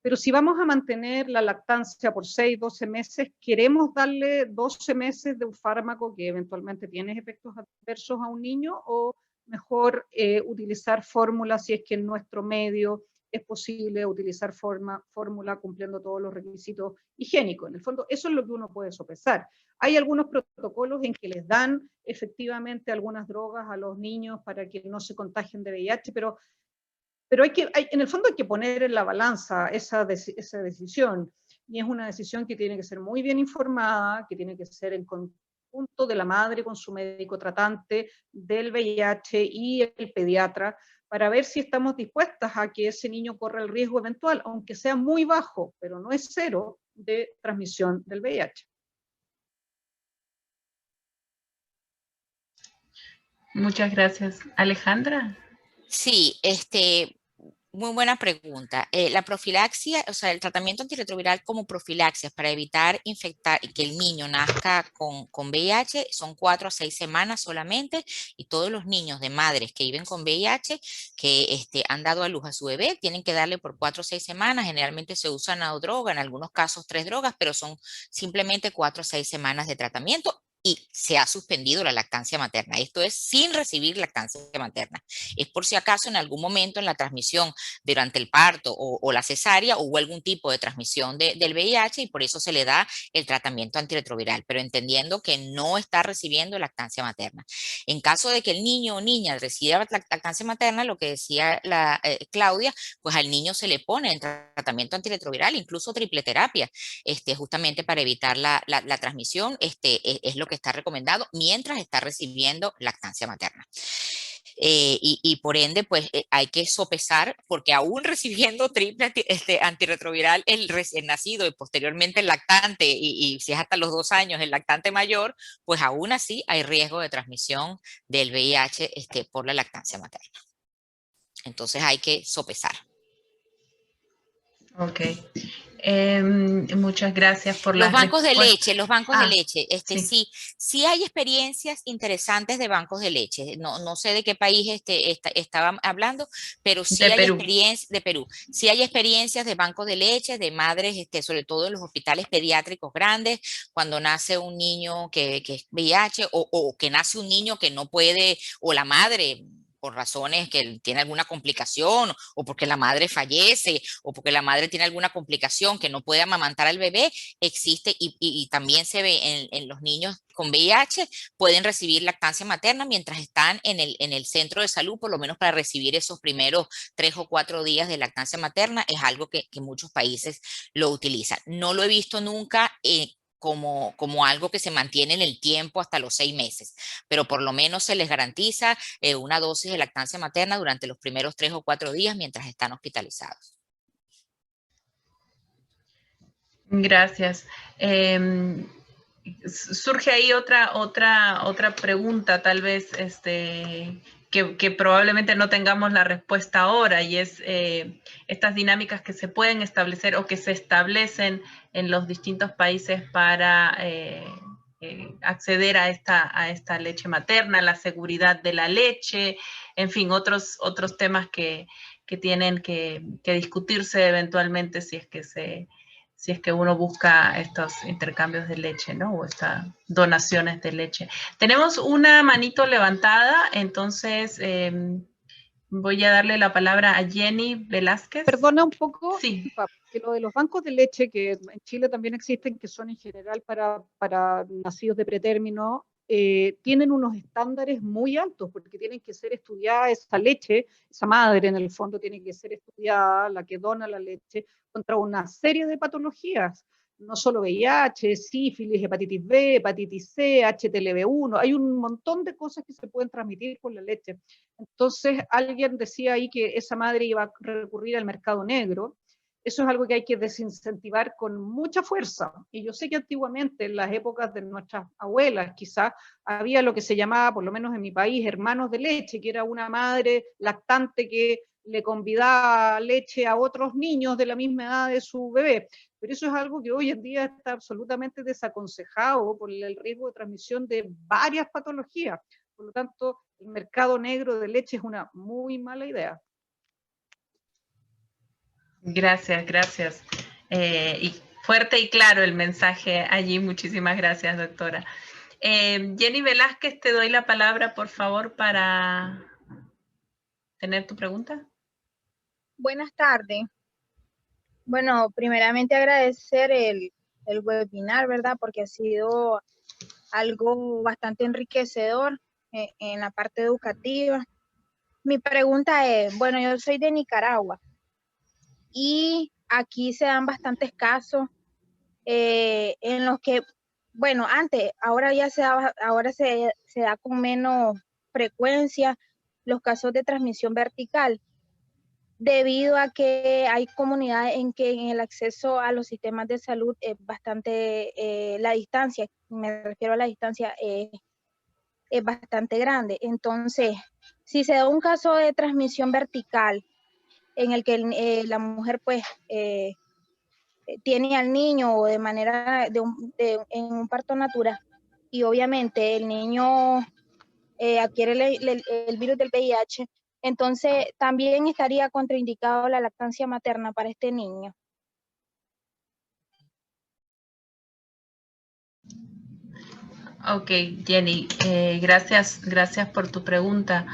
pero si vamos a mantener la lactancia por 6, 12 meses, queremos darle 12 meses de un fármaco que eventualmente tiene efectos adversos a un niño, o mejor utilizar fórmula si es que en nuestro medio es posible utilizar fórmula cumpliendo todos los requisitos higiénicos. En el fondo, eso es lo que uno puede sopesar. Hay algunos protocolos en que les dan efectivamente algunas drogas a los niños para que no se contagien de VIH, pero en el fondo hay que poner en la balanza esa decisión, y es una decisión que tiene que ser muy bien informada, que tiene que ser conjunto de la madre con su médico tratante, del VIH y el pediatra, para ver si estamos dispuestas a que ese niño corra el riesgo eventual, aunque sea muy bajo, pero no es cero, de transmisión del VIH. Muchas gracias. Alejandra. Sí, muy buena pregunta. La profilaxia, o sea, el tratamiento antirretroviral como profilaxia para evitar infectar y que el niño nazca con VIH son 4 a 6 semanas solamente, y todos los niños de madres que viven con VIH que han dado a luz a su bebé tienen que darle por 4 o 6 semanas. Generalmente se usa una droga, en algunos casos 3 drogas, pero son simplemente 4 o 6 semanas de tratamiento. Y se ha suspendido la lactancia materna. Esto es sin recibir lactancia materna. Es por si acaso en algún momento en la transmisión durante el parto o la cesárea hubo algún tipo de transmisión del VIH, y por eso se le da el tratamiento antirretroviral, pero entendiendo que no está recibiendo lactancia materna. En caso de que el niño o niña reciba lactancia materna, lo que decía Claudia, pues al niño se le pone en tratamiento antirretroviral, incluso triple terapia, justamente para evitar la transmisión. Es lo que está recomendado mientras está recibiendo lactancia materna. Y por ende, pues hay que sopesar, porque aún recibiendo triple antirretroviral el recién nacido y posteriormente el lactante, y si es hasta los 2 años el lactante mayor, pues aún así hay riesgo de transmisión del VIH por la lactancia materna. Entonces hay que sopesar. Ok. Muchas gracias por los bancos de respuestas. leche, los bancos de leche, sí. sí hay experiencias interesantes de bancos de leche. No sé de qué país estaban hablando, pero sí De hay Perú. experiencias de Perú. Sí hay experiencias de bancos de leche, de madres, sobre todo en los hospitales pediátricos grandes, cuando nace un niño que es VIH, o que nace un niño que no puede, o la madre, por razones que tiene alguna complicación, o porque la madre fallece, o porque la madre tiene alguna complicación que no puede amamantar al bebé, existe, y también se ve en los niños con VIH, pueden recibir lactancia materna mientras están en el centro de salud, por lo menos para recibir esos primeros 3 o 4 días de lactancia materna. Es algo que muchos países lo utilizan. No lo he visto nunca como algo que se mantiene en el tiempo hasta los 6 meses, pero por lo menos se les garantiza una dosis de lactancia materna durante los primeros 3 o 4 días mientras están hospitalizados. Gracias. Surge ahí otra pregunta, tal vez, que probablemente no tengamos la respuesta ahora, y es estas dinámicas que se pueden establecer o que se establecen en los distintos países para acceder a esta leche materna, la seguridad de la leche, en fin, otros temas que tienen que discutirse eventualmente si es que uno busca estos intercambios de leche, ¿no? O estas donaciones de leche. Tenemos una manito levantada, entonces voy a darle la palabra a Jenny Velázquez. Perdona un poco, sí. Que lo de los bancos de leche, que en Chile también existen, que son en general para nacidos de pretérmino, tienen unos estándares muy altos, porque tienen que ser estudiada esa leche, esa madre en el fondo tiene que ser estudiada, la que dona la leche, contra una serie de patologías, no solo VIH, sífilis, hepatitis B, hepatitis C, HTLV1, hay un montón de cosas que se pueden transmitir por la leche. Entonces, alguien decía ahí que esa madre iba a recurrir al mercado negro. Eso es algo que hay que desincentivar con mucha fuerza. Y yo sé que antiguamente, en las épocas de nuestras abuelas, quizás había lo que se llamaba, por lo menos en mi país, hermanos de leche, que era una madre lactante que le convidaba leche a otros niños de la misma edad de su bebé. Pero eso es algo que hoy en día está absolutamente desaconsejado por el riesgo de transmisión de varias patologías. Por lo tanto, el mercado negro de leche es una muy mala idea. Gracias, gracias. Y fuerte y claro el mensaje allí. Muchísimas gracias, doctora. Jenny Velázquez, te doy la palabra, por favor, para tener tu pregunta. Buenas tardes. Bueno, primeramente agradecer el webinar, ¿verdad? Porque ha sido algo bastante enriquecedor en la parte educativa. Mi pregunta es, bueno, yo soy de Nicaragua y aquí se dan bastantes casos en los que bueno, antes, ahora ya ahora se da con menos frecuencia los casos de transmisión vertical, debido a que hay comunidades en que en el acceso a los sistemas de salud es bastante, la distancia, me refiero a la distancia, es bastante grande. Entonces, si se da un caso de transmisión vertical en el que la mujer pues tiene al niño o de manera en un parto natural, y obviamente el niño adquiere el virus del VIH, entonces también estaría contraindicado la lactancia materna para este niño. Ok, Jenny, gracias por tu pregunta.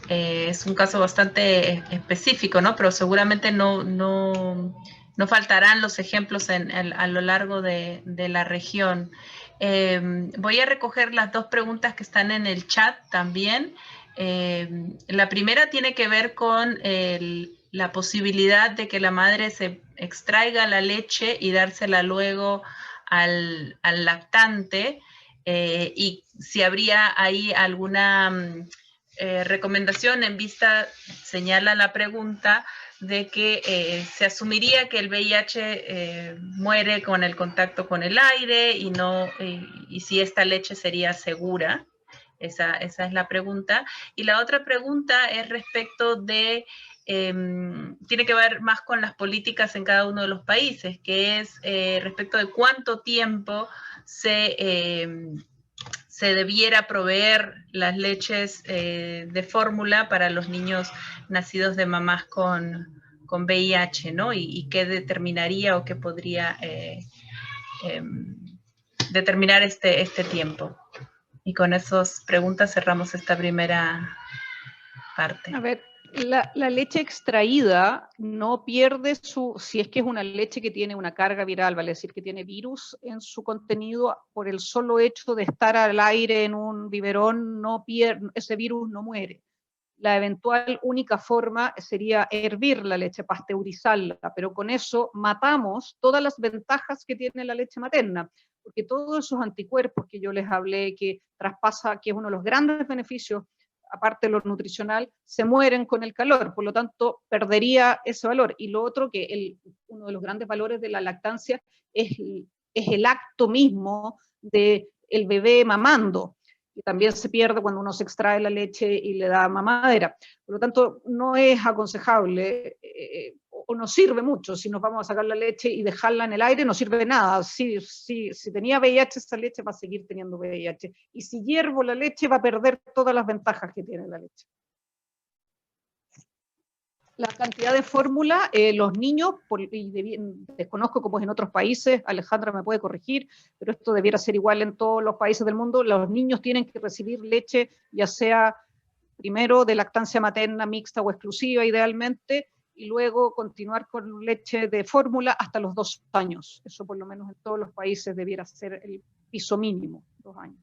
Es un caso bastante específico, ¿no? Pero seguramente no faltarán los ejemplos a lo largo de la región. Voy a recoger las dos preguntas que están en el chat también. La primera tiene que ver con la posibilidad de que la madre se extraiga la leche y dársela luego al lactante. Y si habría ahí alguna recomendación en vista, señala la pregunta, de que se asumiría que el VIH muere con el contacto con el aire y si esta leche sería segura. Esa es la pregunta. Y la otra pregunta es respecto de, tiene que ver más con las políticas en cada uno de los países, que es respecto de cuánto tiempo se debiera proveer las leches de fórmula para los niños nacidos de mamás con VIH, ¿no? Y qué determinaría o qué podría determinar este tiempo. Y con esas preguntas cerramos esta primera parte. A ver, la leche extraída no pierde si es que es una leche que tiene una carga viral, vale decir que tiene virus en su contenido, por el solo hecho de estar al aire en un biberón, ese virus no muere. La eventual única forma sería hervir la leche, pasteurizarla, pero con eso matamos todas las ventajas que tiene la leche materna, porque todos esos anticuerpos que yo les hablé, que traspasa, que es uno de los grandes beneficios, aparte de lo nutricional, se mueren con el calor, por lo tanto perdería ese valor. Y lo otro, que uno de los grandes valores de la lactancia es el acto mismo del bebé mamando, que también se pierde cuando uno se extrae la leche y le da mamadera. Por lo tanto, no es aconsejable o no sirve mucho si nos vamos a sacar la leche y dejarla en el aire, no sirve de nada. Si tenía VIH, esa leche va a seguir teniendo VIH. Y si hiervo la leche, va a perder todas las ventajas que tiene la leche. La cantidad de fórmula, los niños, desconozco cómo es en otros países, Alejandra me puede corregir, pero esto debiera ser igual en todos los países del mundo, los niños tienen que recibir leche, ya sea primero de lactancia materna mixta o exclusiva idealmente, y luego continuar con leche de fórmula hasta los 2 años. Eso por lo menos en todos los países debiera ser el piso mínimo, 2 años.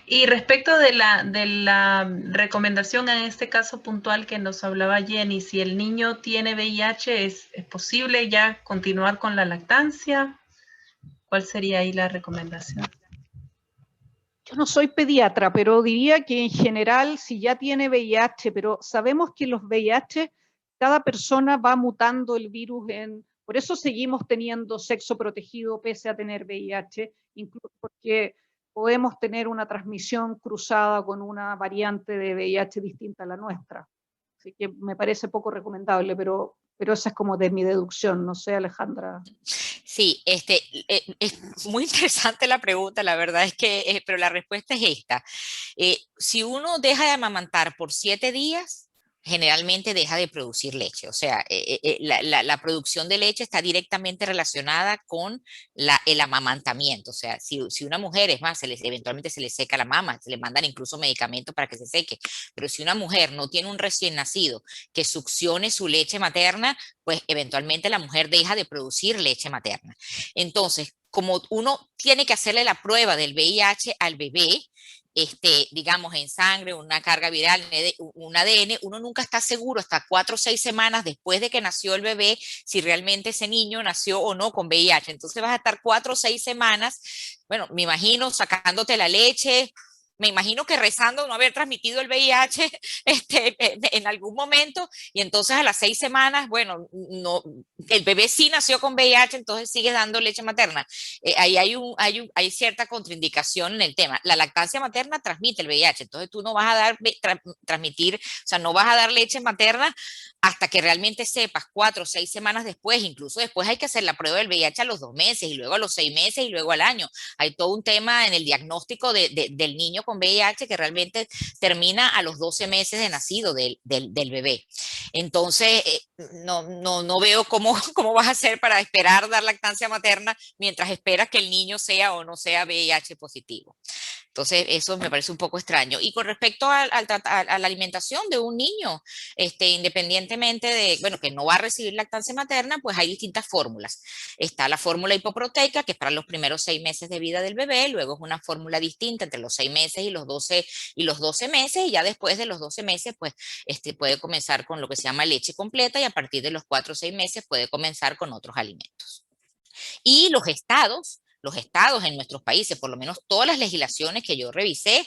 Y respecto de la recomendación en este caso puntual que nos hablaba Jenny, si el niño tiene VIH, ¿es posible ya continuar con la lactancia? ¿Cuál sería ahí la recomendación? Yo no soy pediatra, pero diría que en general, si ya tiene VIH, pero sabemos que los VIH, cada persona va mutando el virus por eso seguimos teniendo sexo protegido pese a tener VIH, incluso porque podemos tener una transmisión cruzada con una variante de VIH distinta a la nuestra. Así que me parece poco recomendable, pero esa es como de mi deducción, no sé, Alejandra. Sí, es muy interesante la pregunta, la verdad es que, pero la respuesta es esta. Si uno deja de amamantar por 7 días, generalmente deja de producir leche. O sea, la producción de leche está directamente relacionada con el amamantamiento. O sea, si una mujer, es más, eventualmente se le seca la mama, se le mandan incluso medicamentos para que se seque. Pero si una mujer no tiene un recién nacido que succione su leche materna, pues eventualmente la mujer deja de producir leche materna. Entonces, como uno tiene que hacerle la prueba del VIH al bebé, digamos, en sangre, una carga viral, un ADN, uno nunca está seguro hasta 4 o 6 semanas después de que nació el bebé si realmente ese niño nació o no con VIH. Entonces vas a estar 4 o 6 semanas, bueno, me imagino sacándote la leche, me imagino que rezando no haber transmitido el VIH en algún momento, y entonces a las 6 semanas, bueno, no, el bebé sí nació con VIH, entonces sigues dando leche materna. Ahí hay cierta contraindicación en el tema. La lactancia materna transmite el VIH, entonces tú no vas a dar, transmitir, o sea, no vas a dar leche materna hasta que realmente sepas 4 o 6 semanas después, incluso después hay que hacer la prueba del VIH a los 2 meses, y luego a los 6 meses, y luego al año. Hay todo un tema en el diagnóstico del niño con VIH que realmente termina a los 12 meses de nacido del bebé. Entonces, no veo cómo vas a hacer para esperar dar lactancia materna mientras esperas que el niño sea o no sea VIH positivo. Entonces, eso me parece un poco extraño. Y con respecto a la alimentación de un niño, independientemente de, bueno, que no va a recibir lactancia materna, pues hay distintas fórmulas. Está la fórmula hipoproteica, que es para los primeros 6 meses de vida del bebé, luego es una fórmula distinta entre los 6 meses y los 12 meses, y ya después de los 12 meses, pues, puede comenzar con lo que se llama leche completa, y a partir de los 4 o 6 meses puede comenzar con otros alimentos. Y los estados en nuestros países, por lo menos todas las legislaciones que yo revisé,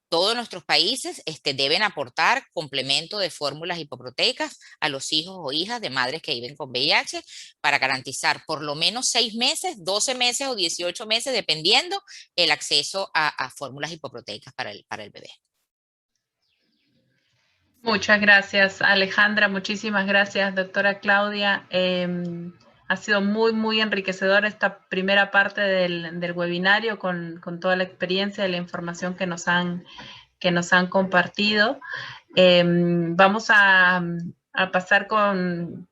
todos nuestros países deben aportar complemento de fórmulas hipoproteicas a los hijos o hijas de madres que viven con VIH para garantizar por lo menos 6 meses, 12 meses o 18 meses, dependiendo el acceso a fórmulas hipoproteicas para el bebé. Muchas gracias, Alejandra. Muchísimas gracias, doctora Claudia. Ha sido muy, muy enriquecedora esta primera parte del webinario con toda la experiencia y la información que nos han compartido. Vamos a pasar con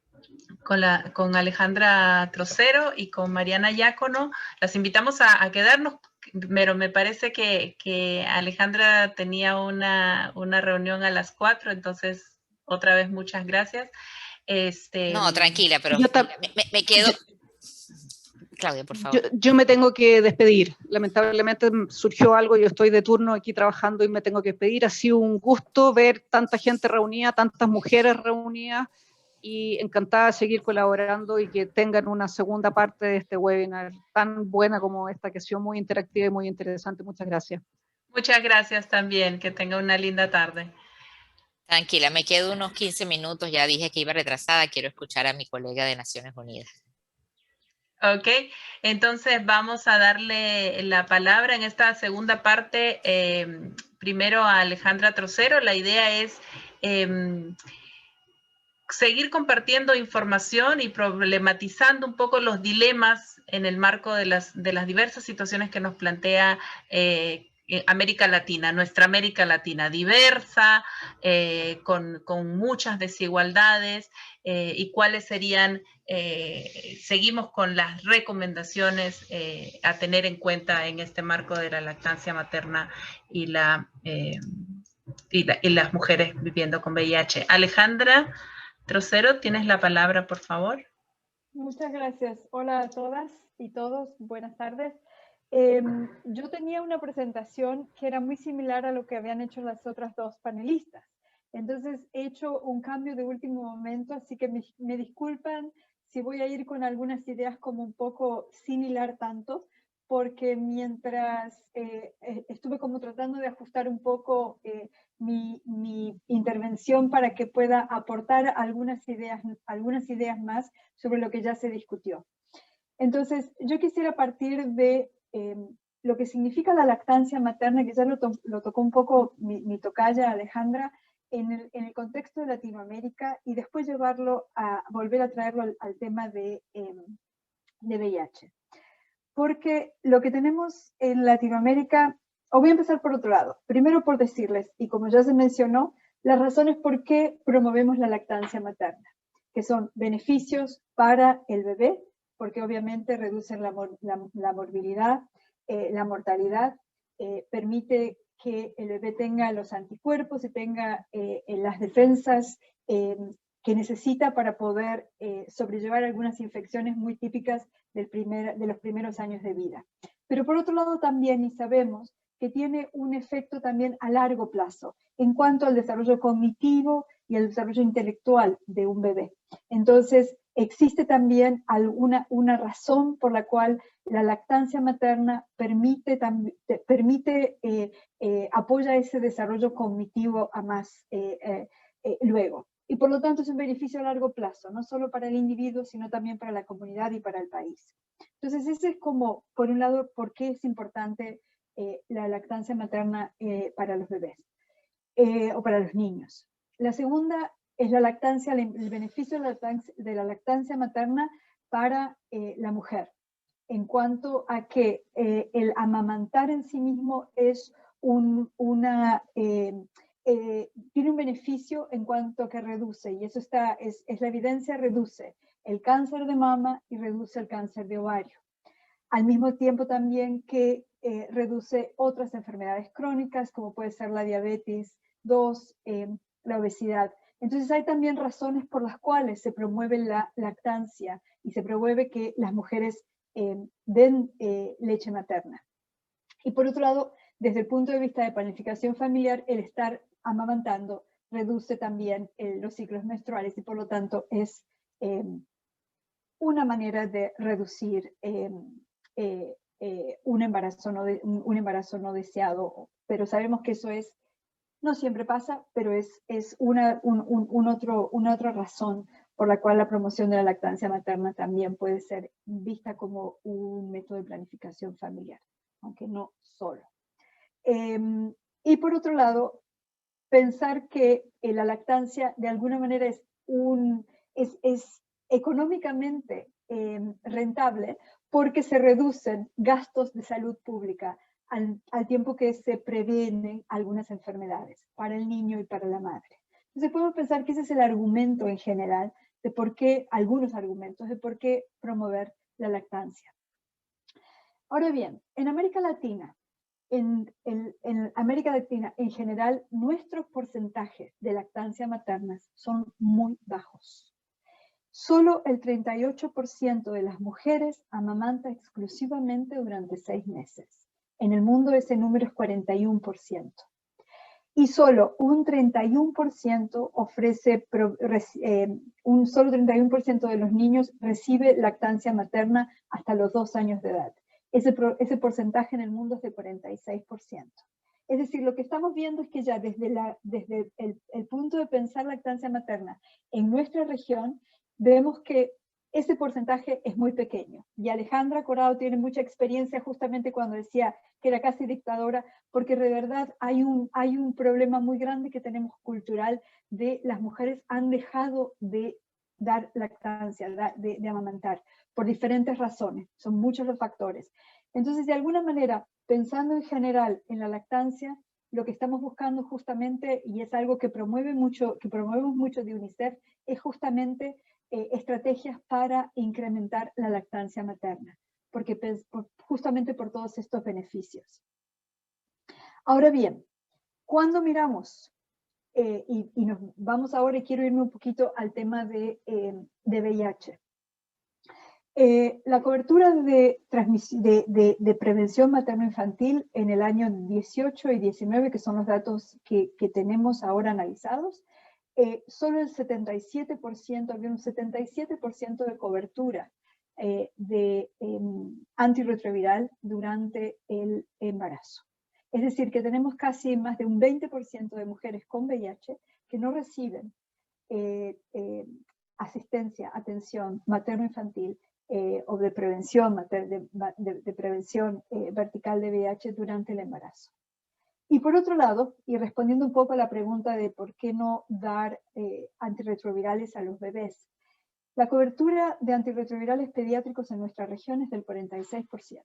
Alejandra Trocero y con Mariana Diácono. Las invitamos a quedarnos, pero me parece que Alejandra tenía una reunión a las 4, entonces otra vez muchas gracias. No, tranquila, pero me quedo... Claudia, por favor. Yo me tengo que despedir. Lamentablemente surgió algo, yo estoy de turno aquí trabajando y me tengo que despedir. Ha sido un gusto ver tanta gente reunida, tantas mujeres reunidas, y encantada de seguir colaborando y que tengan una segunda parte de este webinar tan buena como esta, que ha sido muy interactiva y muy interesante. Muchas gracias. Muchas gracias también. Que tenga una linda tarde. Tranquila, me quedo unos 15 minutos. Ya dije que iba retrasada. Quiero escuchar a mi colega de Naciones Unidas. Ok, entonces vamos a darle la palabra en esta segunda parte, primero a Alejandra Trocero. La idea es seguir compartiendo información y problematizando un poco los dilemas en el marco de las diversas situaciones que nos plantea América Latina, nuestra América Latina diversa, con muchas desigualdades, y cuáles serían, seguimos con las recomendaciones a tener en cuenta en este marco de la lactancia materna y las mujeres viviendo con VIH. Alejandra Trocero, tienes la palabra, por favor. Muchas gracias. Hola a todas y todos. Buenas tardes. Yo tenía una presentación que era muy similar a lo que habían hecho las otras dos panelistas. Entonces he hecho un cambio de último momento, así que me disculpan si voy a ir con algunas ideas como un poco sin hilar tanto, porque mientras estuve como tratando de ajustar un poco mi intervención para que pueda aportar algunas ideas más sobre lo que ya se discutió. Entonces, yo quisiera partir de lo que significa la lactancia materna, que ya lo tocó un poco mi tocaya Alejandra, en el contexto de Latinoamérica, y después volver a traerlo al tema de VIH. Porque lo que tenemos en Latinoamérica, o voy a empezar por otro lado, primero por decirles, y como ya se mencionó, las razones por qué promovemos la lactancia materna, que son beneficios para el bebé, porque obviamente reducen la morbilidad, la mortalidad, permite que el bebé tenga los anticuerpos y tenga las defensas que necesita para poder sobrellevar algunas infecciones muy típicas de los primeros años de vida. Pero por otro lado también, y sabemos que tiene un efecto también a largo plazo en cuanto al desarrollo cognitivo y el desarrollo intelectual de un bebé. Entonces, existe también una razón por la cual la lactancia materna apoya ese desarrollo cognitivo a más luego. Y por lo tanto es un beneficio a largo plazo, no solo para el individuo, sino también para la comunidad y para el país. Entonces, ese es como, por un lado, por qué es importante la lactancia materna para los bebés o para los niños. La segunda es la lactancia, el beneficio de la lactancia materna para la mujer, en cuanto a que el amamantar en sí mismo es tiene un beneficio en cuanto a que reduce, y eso es la evidencia, reduce el cáncer de mama y reduce el cáncer de ovario. Al mismo tiempo también que reduce otras enfermedades crónicas, como puede ser la diabetes 2, la obesidad. Entonces hay también razones por las cuales se promueve la lactancia y se promueve que las mujeres den leche materna. Y por otro lado, desde el punto de vista de planificación familiar, el estar amamantando reduce también los ciclos menstruales y por lo tanto es una manera de reducir un embarazo no deseado, pero sabemos que eso no siempre pasa, pero es una otra razón por la cual la promoción de la lactancia materna también puede ser vista como un método de planificación familiar, aunque no solo. Y por otro lado, pensar que la lactancia de alguna manera es económicamente rentable porque se reducen gastos de salud pública al tiempo que se previenen algunas enfermedades para el niño y para la madre. Entonces podemos pensar que ese es el argumento en general de por qué, algunos argumentos de por qué promover la lactancia. Ahora bien, en América Latina, en América Latina en general, nuestros porcentajes de lactancia materna son muy bajos. Solo el 38% de las mujeres amamanta exclusivamente durante 6 meses. En el mundo ese número es 41%. Y solo un 31% solo 31% de los niños recibe lactancia materna hasta los 2 años de edad. Ese porcentaje en el mundo es de 46%. Es decir, lo que estamos viendo es que ya desde el punto de pensar lactancia materna en nuestra región, vemos que ese porcentaje es muy pequeño. Y Alejandra Corado tiene mucha experiencia justamente cuando decía que era casi dictadora, porque de verdad hay un problema muy grande que tenemos cultural de las mujeres han dejado de dar lactancia, de amamantar, por diferentes razones. Son muchos los factores. Entonces, de alguna manera, pensando en general en la lactancia, lo que estamos buscando justamente, y es algo que promovemos mucho de UNICEF, es justamente estrategias para incrementar la lactancia materna, justamente por todos estos beneficios. Ahora bien, cuando miramos, y nos vamos ahora, y quiero irme un poquito al tema de VIH. La cobertura de prevención materno-infantil en el año 18 y 19, que son los datos que tenemos ahora analizados, solo el 77%, había un 77% de cobertura de antirretroviral durante el embarazo. Es decir, que tenemos casi más de un 20% de mujeres con VIH que no reciben asistencia, atención materno-infantil o de prevención, prevención vertical de VIH durante el embarazo. Y por otro lado, y respondiendo un poco a la pregunta de por qué no dar antirretrovirales a los bebés, la cobertura de antirretrovirales pediátricos en nuestra región es del 46%.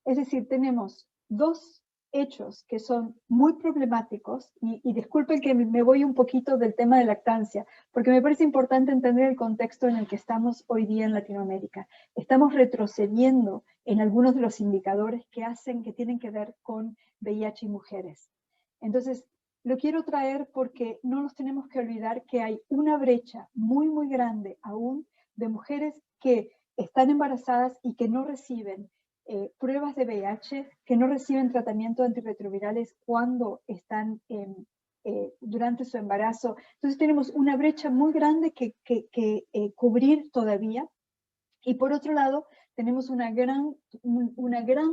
Es decir, tenemos 2 hechos que son muy problemáticos, y disculpen que me voy un poquito del tema de lactancia, porque me parece importante entender el contexto en el que estamos hoy día en Latinoamérica. Estamos retrocediendo en algunos de los indicadores que tienen que ver con VIH y mujeres. Entonces, lo quiero traer porque no nos tenemos que olvidar que hay una brecha muy, muy grande aún de mujeres que están embarazadas y que no reciben pruebas de VIH, que no reciben tratamiento antirretrovirales cuando están durante su embarazo. Entonces tenemos una brecha muy grande que cubrir todavía. Y por otro lado, tenemos una gran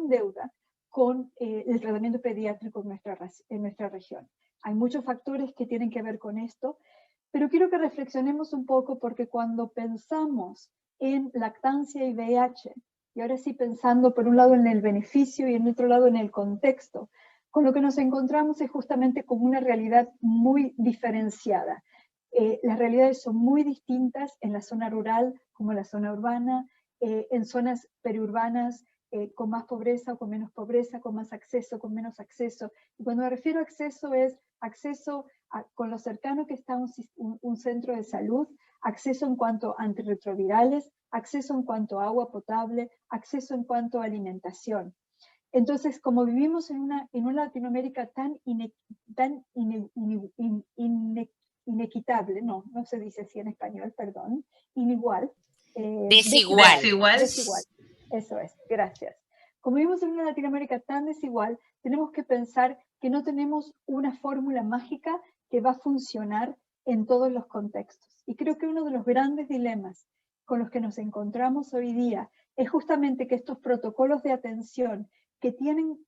deuda con el tratamiento pediátrico en nuestra región. Hay muchos factores que tienen que ver con esto, pero quiero que reflexionemos un poco, porque cuando pensamos en lactancia y VIH, y ahora sí pensando por un lado en el beneficio y en otro lado en el contexto, con lo que nos encontramos es justamente con una realidad muy diferenciada. Las realidades son muy distintas en la zona rural como en la zona urbana, en zonas periurbanas con más pobreza o con menos pobreza, con más acceso, con menos acceso. Y cuando me refiero a acceso es acceso con lo cercano que está un centro de salud, acceso en cuanto a antirretrovirales, acceso en cuanto a agua potable, acceso en cuanto a alimentación. Entonces, como vivimos en una Latinoamérica tan inequitable, no se dice así en español, perdón, inigual. Desigual. Desigual, eso es, gracias. Como vivimos en una Latinoamérica tan desigual, tenemos que pensar que no tenemos una fórmula mágica que va a funcionar en todos los contextos. Y creo que uno de los grandes dilemas con los que nos encontramos hoy día es justamente que estos protocolos de atención que tienen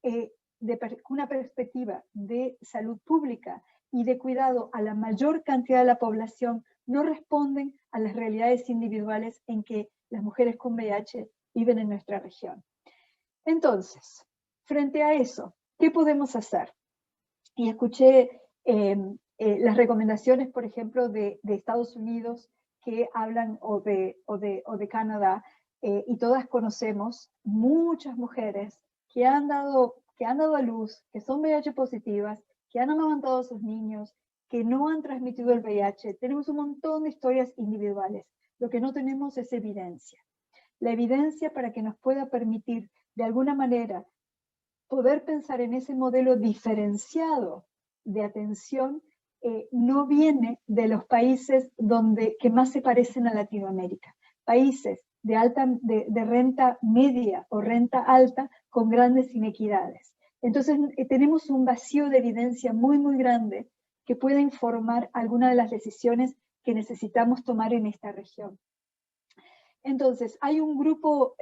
una perspectiva de salud pública y de cuidado a la mayor cantidad de la población no responden a las realidades individuales en que las mujeres con VIH viven en nuestra región. Entonces, frente a eso, ¿qué podemos hacer? Y escuché las recomendaciones, por ejemplo, de Estados Unidos que hablan, o de Canadá, y todas conocemos muchas mujeres que han dado a luz, que son VIH positivas, que han amamantado a sus niños, que no han transmitido el VIH. Tenemos un montón de historias individuales. Lo que no tenemos es evidencia. La evidencia para que nos pueda permitir, de alguna manera, poder pensar en ese modelo diferenciado de atención, no viene de los países que más se parecen a Latinoamérica. Países de renta media o renta alta con grandes inequidades. Entonces tenemos un vacío de evidencia muy, muy grande que puede informar algunas de las decisiones que necesitamos tomar en esta región. Entonces, hay un grupo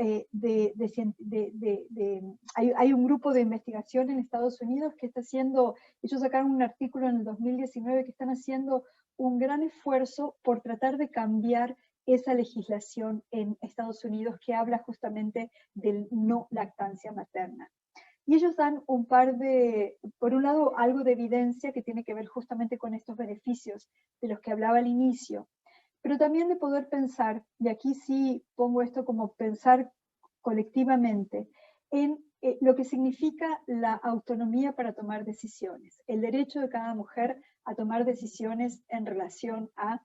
hay un grupo de investigación en Estados Unidos que está haciendo, ellos sacaron un artículo en el 2019 que están haciendo un gran esfuerzo por tratar de cambiar esa legislación en Estados Unidos que habla justamente del no lactancia materna. Y ellos dan por un lado, algo de evidencia que tiene que ver justamente con estos beneficios de los que hablaba al inicio, pero también de poder pensar, y aquí sí pongo esto como pensar colectivamente, en lo que significa la autonomía para tomar decisiones, el derecho de cada mujer a tomar decisiones en relación a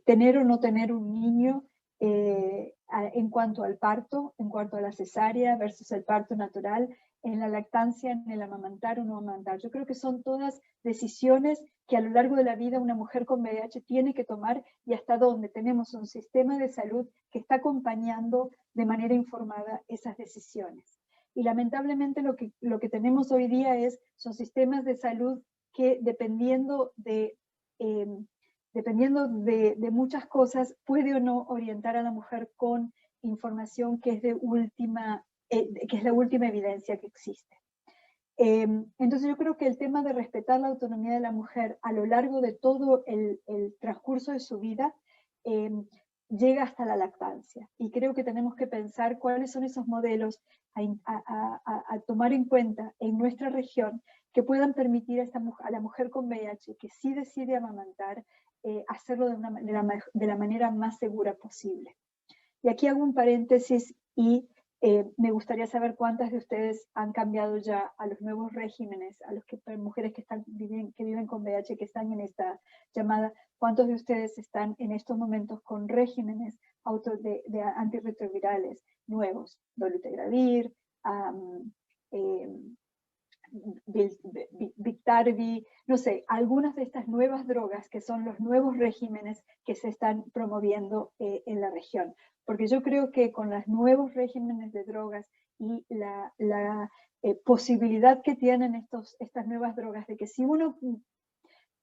tener o no tener un niño, en cuanto al parto, en cuanto a la cesárea versus el parto natural, en la lactancia, en el amamantar o no amamantar. Yo creo que son todas decisiones que a lo largo de la vida una mujer con VIH tiene que tomar, y hasta donde tenemos un sistema de salud que está acompañando de manera informada esas decisiones. Y lamentablemente lo que tenemos hoy día son sistemas de salud que dependiendo de muchas cosas puede o no orientar a la mujer con información que es que es la última evidencia que existe. Entonces yo creo que el tema de respetar la autonomía de la mujer a lo largo de todo el transcurso de su vida llega hasta la lactancia, y creo que tenemos que pensar cuáles son esos modelos a tomar en cuenta en nuestra región que puedan permitir a la mujer con VIH que sí decide amamantar, hacerlo de la manera más segura posible. Y aquí hago un paréntesis y me gustaría saber cuántas de ustedes han cambiado ya a los nuevos regímenes, a las mujeres que viven con VIH, que están en esta llamada, cuántos de ustedes están en estos momentos con regímenes de antirretrovirales nuevos, dolutegravir, Biktarvy, no sé, algunas de estas nuevas drogas que son los nuevos regímenes que se están promoviendo en la región. porque yo creo que con los nuevos regímenes de drogas y la posibilidad que tienen estas nuevas drogas, de que si uno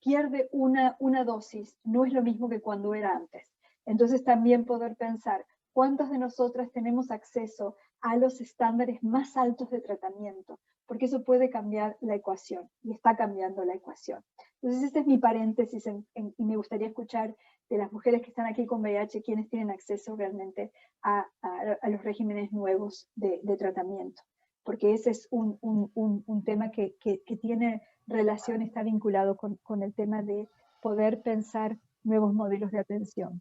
pierde una dosis, no es lo mismo que cuando era antes. Entonces también poder pensar, ¿cuántas de nosotras tenemos acceso a los estándares más altos de tratamiento? Porque eso puede cambiar la ecuación, y está cambiando la ecuación. Entonces este es mi paréntesis, y me gustaría escuchar de las mujeres que están aquí con VIH, quienes tienen acceso realmente a los regímenes nuevos de tratamiento. Porque ese es un tema que tiene relación, está vinculado con el tema de poder pensar nuevos modelos de atención.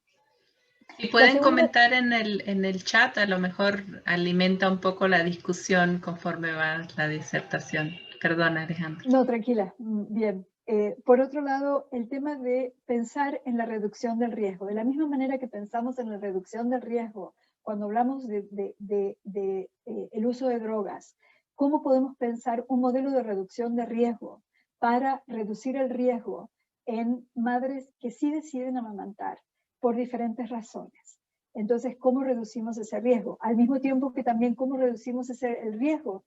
Y pueden comentar en el chat, a lo mejor alimenta un poco la discusión conforme va la disertación. Perdona, Alejandra. No, tranquila, bien. Por otro lado, el tema de pensar en la reducción del riesgo. De la misma manera que pensamos en la reducción del riesgo cuando hablamos el uso de drogas, ¿cómo podemos pensar un modelo de reducción de riesgo para reducir el riesgo en madres que sí deciden amamantar por diferentes razones? Entonces, ¿cómo reducimos ese riesgo? Al mismo tiempo que también cómo reducimos el riesgo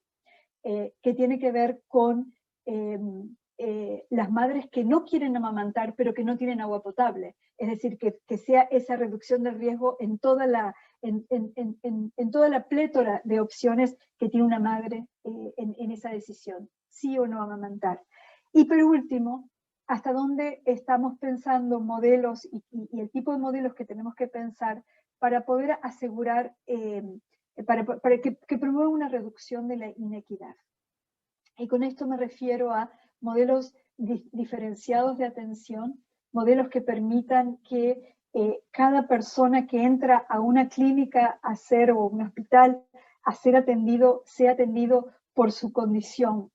que tiene que ver con las madres que no quieren amamantar pero que no tienen agua potable. Es decir, que sea esa reducción del riesgo en toda la plétora de opciones que tiene una madre en esa decisión, sí o no amamantar. Y por último, hasta dónde estamos pensando modelos y el tipo de modelos que tenemos que pensar para poder asegurar, para que promueva una reducción de la inequidad. Y con esto me refiero a modelos diferenciados de atención, modelos que permitan que cada persona que entra a una clínica o un hospital a ser atendido, sea atendido por su condición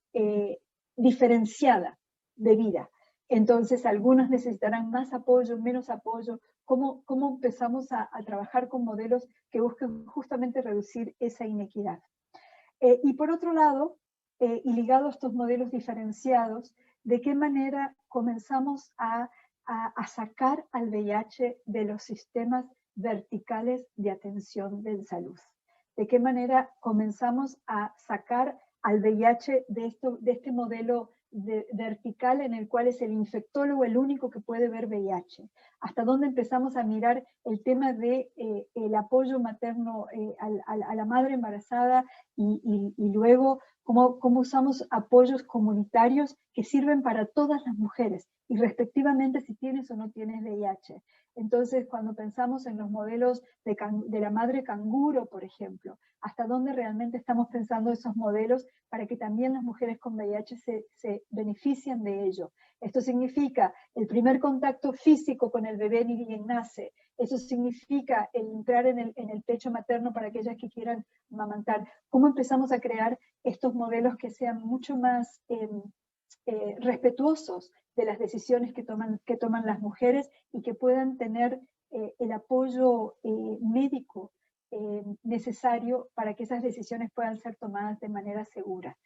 diferenciada de vida. Entonces, algunos necesitarán más apoyo, menos apoyo. ¿Cómo empezamos a trabajar con modelos que busquen justamente reducir esa inequidad? Y por otro lado, y ligado a estos modelos diferenciados, ¿de qué manera comenzamos a sacar al VIH de los sistemas verticales de atención de salud? ¿De qué manera comenzamos a sacar al VIH de este modelo vertical en el cual es el infectólogo el único que puede ver VIH? ¿Hasta dónde empezamos a mirar el tema de el apoyo materno a la madre embarazada y luego cómo usamos apoyos comunitarios que sirven para todas las mujeres y respectivamente si tienes o no tienes VIH? Entonces, cuando pensamos en los modelos de la madre canguro, por ejemplo, ¿hasta dónde realmente estamos pensando esos modelos para que también las mujeres con VIH se beneficien de ello? Esto significa el primer contacto físico con el bebé ni bien nace. Eso significa el entrar en el pecho materno para aquellas que quieran amamantar. ¿Cómo empezamos a crear estos modelos que sean mucho más respetuosos de las decisiones que toman las mujeres y que puedan tener el apoyo médico necesario para que esas decisiones puedan ser tomadas de manera segura?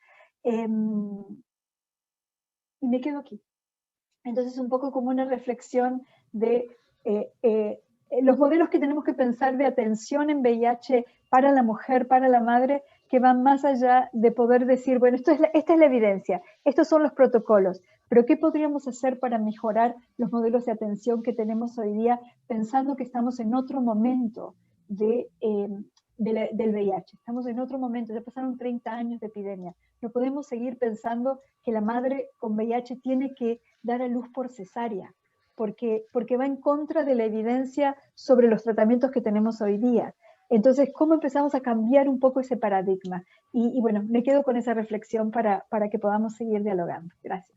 Y me quedo aquí. Entonces, un poco como una reflexión de los modelos que tenemos que pensar de atención en VIH para la mujer, para la madre, que van más allá de poder decir, bueno, esta es la evidencia, estos son los protocolos, pero ¿qué podríamos hacer para mejorar los modelos de atención que tenemos hoy día, pensando que estamos en otro momento del VIH? Estamos en otro momento, ya pasaron 30 años de epidemia. No podemos seguir pensando que la madre con VIH tiene que dar a luz por cesárea, porque va en contra de la evidencia sobre los tratamientos que tenemos hoy día. Entonces, ¿cómo empezamos a cambiar un poco ese paradigma? Y bueno, me quedo con esa reflexión para que podamos seguir dialogando. Gracias.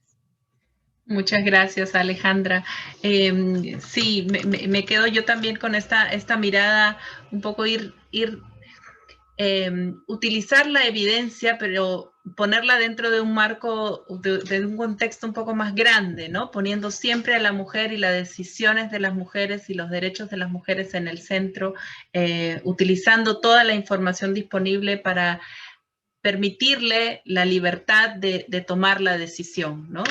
Muchas gracias, Alejandra. Sí, me quedo yo también con esta mirada, un poco utilizar la evidencia, pero ponerla dentro de un marco, de un contexto un poco más grande, ¿no? Poniendo siempre a la mujer y las decisiones de las mujeres y los derechos de las mujeres en el centro, utilizando toda la información disponible para permitirle la libertad de tomar la decisión, ¿no?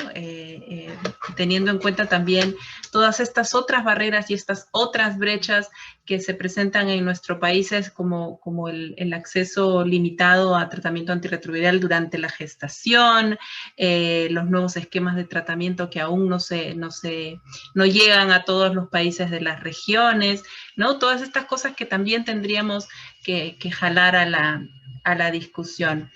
Teniendo en cuenta también todas estas otras barreras y estas otras brechas que se presentan en nuestro país, como el acceso limitado a tratamiento antirretroviral durante la gestación, los nuevos esquemas de tratamiento que aún no llegan a todos los países de las regiones, ¿no? Todas estas cosas que también tendríamos que jalar a la discusión.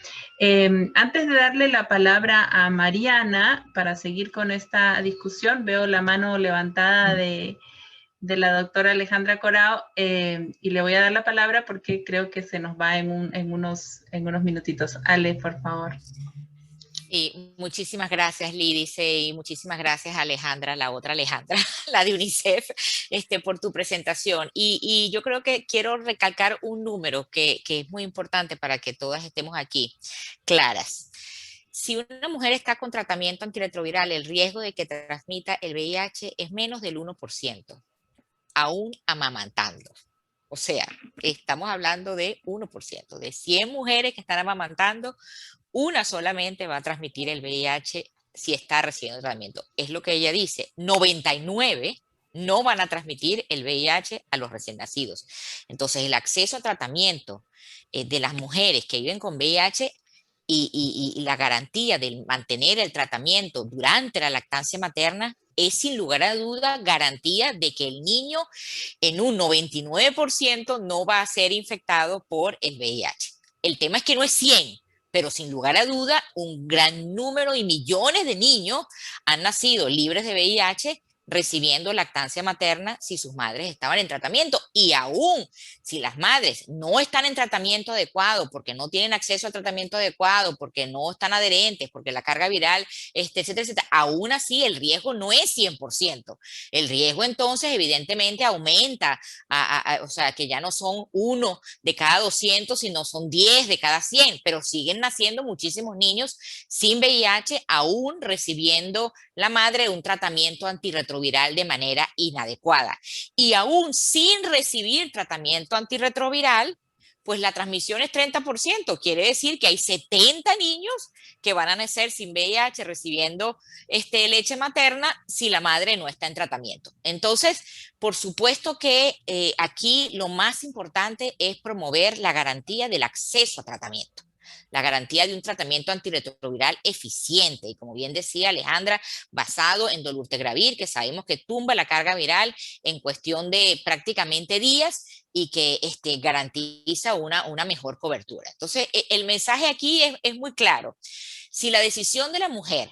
Antes de darle la palabra a Mariana para seguir con esta discusión, veo la mano levantada de la doctora Alejandra Corao, y le voy a dar la palabra porque creo que se nos va en unos minutitos. Ale, por favor. Y muchísimas gracias, Lídice, y muchísimas gracias, Alejandra, la otra Alejandra, la de UNICEF, por tu presentación. Y yo creo que quiero recalcar un número que es muy importante para que todas estemos aquí claras. Si una mujer está con tratamiento antirretroviral, el riesgo de que transmita el VIH es menos del 1%, aún amamantando. O sea, estamos hablando de 1%. De 100 mujeres que están amamantando, una solamente va a transmitir el VIH si está recibiendo tratamiento. Es lo que ella dice, 99 no van a transmitir el VIH a los recién nacidos. Entonces, el acceso a tratamiento de las mujeres que viven con VIH y la garantía de mantener el tratamiento durante la lactancia materna es sin lugar a duda garantía de que el niño en un 99% no va a ser infectado por el VIH. El tema es que no es 100, pero sin lugar a duda un gran número y millones de niños han nacido libres de VIH recibiendo lactancia materna si sus madres estaban en tratamiento. Y aún si las madres no están en tratamiento adecuado, porque no tienen acceso al tratamiento adecuado, porque no están adherentes, porque la carga viral, etcétera, etcétera, aún así el riesgo no es 100%. El riesgo entonces evidentemente aumenta, o sea, que ya no son 1 de cada 200, sino son 10 de cada 100, pero siguen naciendo muchísimos niños sin VIH, aún recibiendo la madre un tratamiento antirretroviral de manera inadecuada. Y aún sin recibir tratamiento antirretroviral, pues la transmisión es 30%. Quiere decir que hay 70 niños que van a nacer sin VIH recibiendo leche materna si la madre no está en tratamiento. Entonces, por supuesto que aquí lo más importante es promover la garantía del acceso a tratamiento, la garantía de un tratamiento antirretroviral eficiente y, como bien decía Alejandra, basado en dolutegravir, que sabemos que tumba la carga viral en cuestión de prácticamente días y que garantiza una mejor cobertura. Entonces, el mensaje aquí es muy claro. Si la decisión de la mujer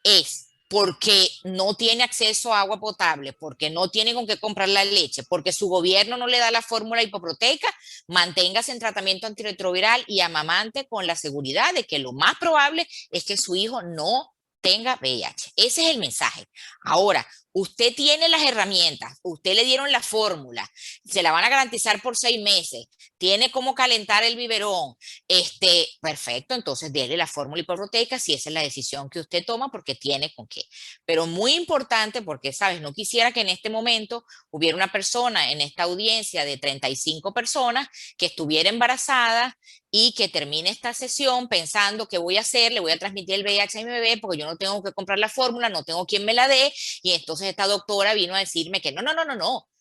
es porque no tiene acceso a agua potable, porque no tiene con qué comprar la leche, porque su gobierno no le da la fórmula hipoproteica, manténgase en tratamiento antirretroviral y amamante con la seguridad de que lo más probable es que su hijo no tenga VIH. Ese es el mensaje. Ahora, usted tiene las herramientas, usted le dieron la fórmula, se la van a garantizar por 6 meses, tiene cómo calentar el biberón, perfecto, entonces déle la fórmula hipoproteica si esa es la decisión que usted toma, porque tiene con qué. Pero muy importante, porque, ¿sabes? No quisiera que en este momento hubiera una persona en esta audiencia de 35 personas que estuviera embarazada y que termine esta sesión pensando qué voy a hacer, le voy a transmitir el VIH a mi bebé porque yo no tengo que comprar la fórmula, no tengo quien me la dé, y entonces esta doctora vino a decirme que no,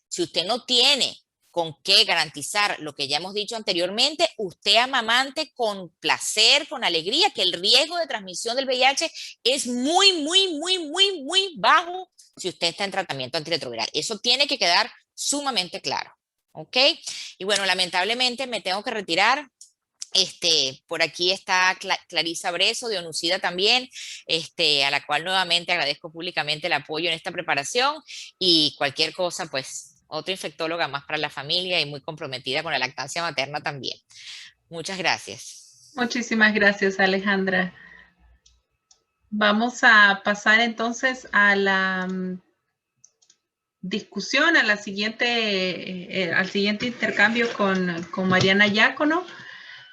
si usted no tiene con qué garantizar lo que ya hemos dicho anteriormente, usted amamante con placer, con alegría, que el riesgo de transmisión del VIH es muy bajo si usted está en tratamiento antirretroviral. Eso tiene que quedar sumamente claro, ¿ok? Y bueno, lamentablemente me tengo que retirar. Por aquí está Clarisa Breso de ONUCIDA también, a la cual nuevamente agradezco públicamente el apoyo en esta preparación, y cualquier cosa, pues otra infectóloga más para la familia y muy comprometida con la lactancia materna también. Muchas gracias. Muchísimas gracias, Alejandra. Vamos a pasar entonces a la discusión, al siguiente intercambio con Mariana Diácono.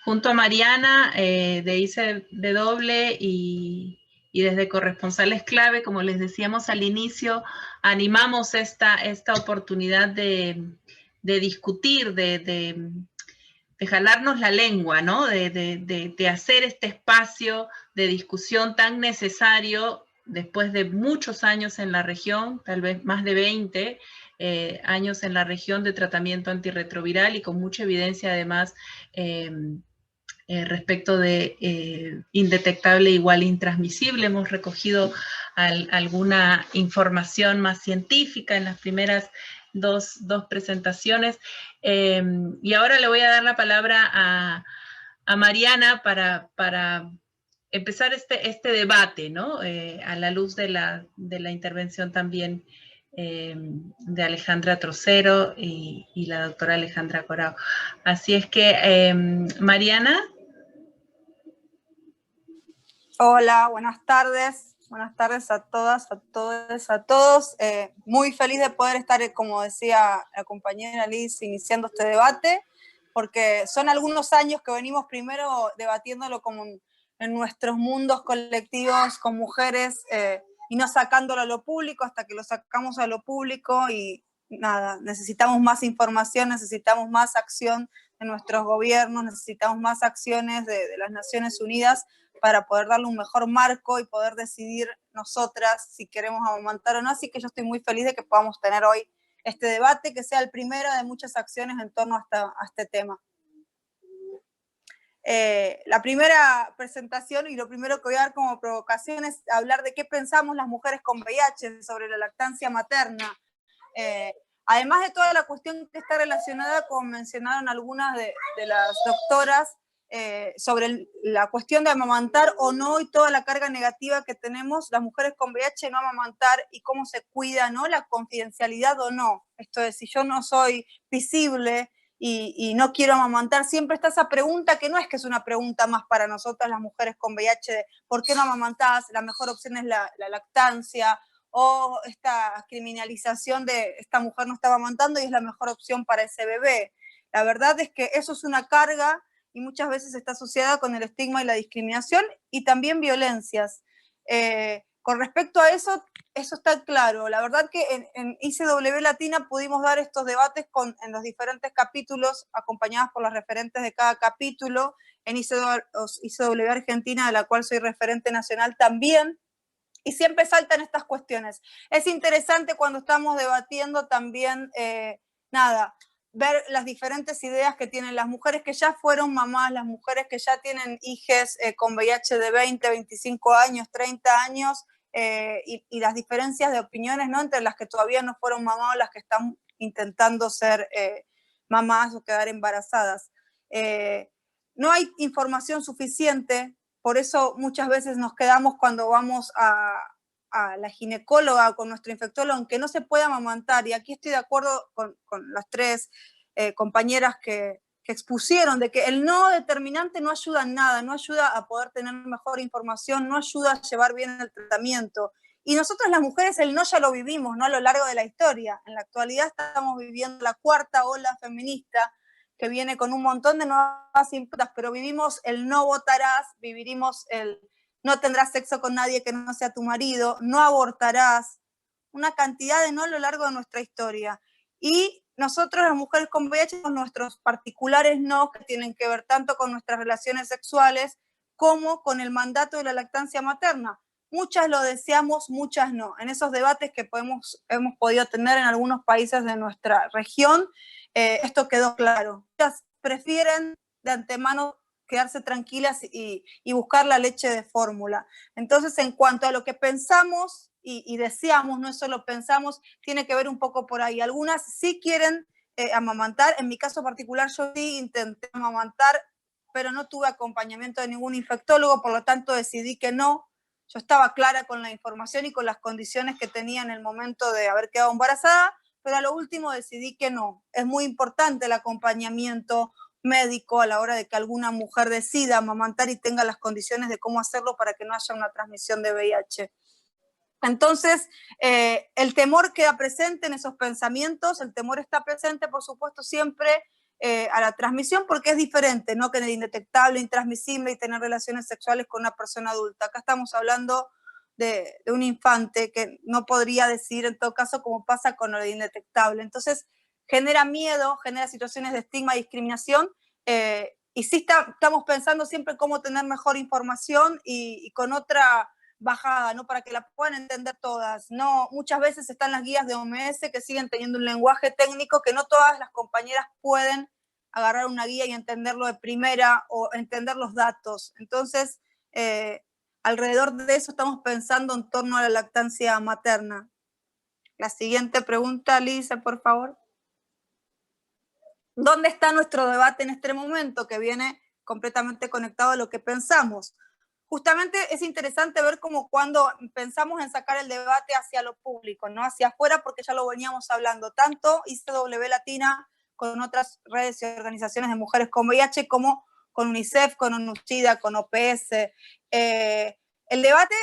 Junto a Mariana de ICW y desde Corresponsales Clave, como les decíamos al inicio, animamos esta oportunidad de discutir, de jalarnos la lengua, ¿no? De hacer este espacio de discusión tan necesario después de muchos años en la región, tal vez más de 20 años en la región de tratamiento antirretroviral y con mucha evidencia además respecto de indetectable igual intransmisible. Hemos recogido alguna información más científica en las primeras dos presentaciones. Y ahora le voy a dar la palabra a Mariana para empezar este debate, ¿no? A la luz de la intervención también de Alejandra Trocero y la doctora Alejandra Corao. Así es que, Mariana. Hola, buenas tardes. Buenas tardes a todas, a todos, a todos. Muy feliz de poder estar, como decía la compañera Liz, iniciando este debate, porque son algunos años que venimos primero debatiéndolo como en nuestros mundos colectivos con mujeres y no sacándolo a lo público hasta que lo sacamos a lo público y nada, necesitamos más información, necesitamos más acción de nuestros gobiernos, necesitamos más acciones de las Naciones Unidas para poder darle un mejor marco y poder decidir nosotras si queremos amamantar o no. Así que yo estoy muy feliz de que podamos tener hoy este debate, que sea el primero de muchas acciones en torno a este tema. La primera presentación y lo primero que voy a dar como provocación es hablar de qué pensamos las mujeres con VIH sobre la lactancia materna. Además de toda la cuestión que está relacionada, como mencionaron algunas de las doctoras, sobre la cuestión de amamantar o no y toda la carga negativa que tenemos las mujeres con VIH no amamantar y cómo se cuida, ¿no? La confidencialidad o no. Esto es, si yo no soy visible y no quiero amamantar, siempre está esa pregunta que no es que es una pregunta más para nosotras las mujeres con VIH de ¿por qué no amamantás? La mejor opción es la lactancia, o esta criminalización de esta mujer no está amamantando y es la mejor opción para ese bebé. La verdad es que eso es una carga y muchas veces está asociada con el estigma y la discriminación y también violencias. Con respecto a eso está claro. La verdad que en ICW Latina pudimos dar estos debates en los diferentes capítulos, acompañadas por las referentes de cada capítulo, en ICW Argentina, de la cual soy referente nacional también, y siempre saltan estas cuestiones. Es interesante cuando estamos debatiendo también, ver las diferentes ideas que tienen las mujeres que ya fueron mamás, las mujeres que ya tienen hijes con VIH de 20, 25 años, 30 años, y las diferencias de opiniones, ¿no? Entre las que todavía no fueron mamás o las que están intentando ser mamás o quedar embarazadas. No hay información suficiente, por eso muchas veces nos quedamos cuando vamos a la ginecóloga o con nuestro infectólogo, aunque no se pueda amamantar, y aquí estoy de acuerdo con las tres compañeras que expusieron de que el no determinante no ayuda en nada, no ayuda a poder tener mejor información, no ayuda a llevar bien el tratamiento. Y nosotros las mujeres el no ya lo vivimos, ¿no? A lo largo de la historia. En la actualidad estamos viviendo la cuarta ola feminista, que viene con un montón de nuevas improntas, pero vivimos el no votarás, viviremos el no tendrás sexo con nadie que no sea tu marido, no abortarás, una cantidad de no a lo largo de nuestra historia. Y nosotros, las mujeres con VIH, nuestros particulares no, que tienen que ver tanto con nuestras relaciones sexuales como con el mandato de la lactancia materna. Muchas lo deseamos, muchas no. En esos debates que hemos podido tener en algunos países de nuestra región, esto quedó claro. Ellas prefieren de antemano quedarse tranquilas y buscar la leche de fórmula. Entonces, en cuanto a lo que pensamos y deseamos, no es solo pensamos, tiene que ver un poco por ahí. Algunas sí quieren amamantar. En mi caso particular, yo sí intenté amamantar, pero no tuve acompañamiento de ningún infectólogo, por lo tanto decidí que no. Yo estaba clara con la información y con las condiciones que tenía en el momento de haber quedado embarazada, pero a lo último decidí que no. Es muy importante el acompañamiento médico a la hora de que alguna mujer decida amamantar y tenga las condiciones de cómo hacerlo para que no haya una transmisión de VIH. Entonces, el temor queda presente en esos pensamientos, el temor está presente, por supuesto, siempre a la transmisión, porque es diferente, ¿no? Que el indetectable, intransmisible y tener relaciones sexuales con una persona adulta. Acá estamos hablando de un infante que no podría decidir en todo caso como pasa con lo indetectable. Entonces, genera miedo, genera situaciones de estigma y discriminación, y sí estamos pensando siempre cómo tener mejor información y con otra bajada, ¿no? Para que la puedan entender todas. No, muchas veces están las guías de OMS que siguen teniendo un lenguaje técnico que no todas las compañeras pueden agarrar una guía y entenderlo de primera o entender los datos. Entonces, alrededor de eso estamos pensando en torno a la lactancia materna. La siguiente pregunta, Lisa, por favor. ¿Dónde está nuestro debate en este momento? Que viene completamente conectado a lo que pensamos. Justamente es interesante ver cómo cuando pensamos en sacar el debate hacia lo público, no hacia afuera, porque ya lo veníamos hablando, tanto ICW Latina con otras redes y organizaciones de mujeres con VIH, como con UNICEF, con ONUCIDA, con OPS. El debate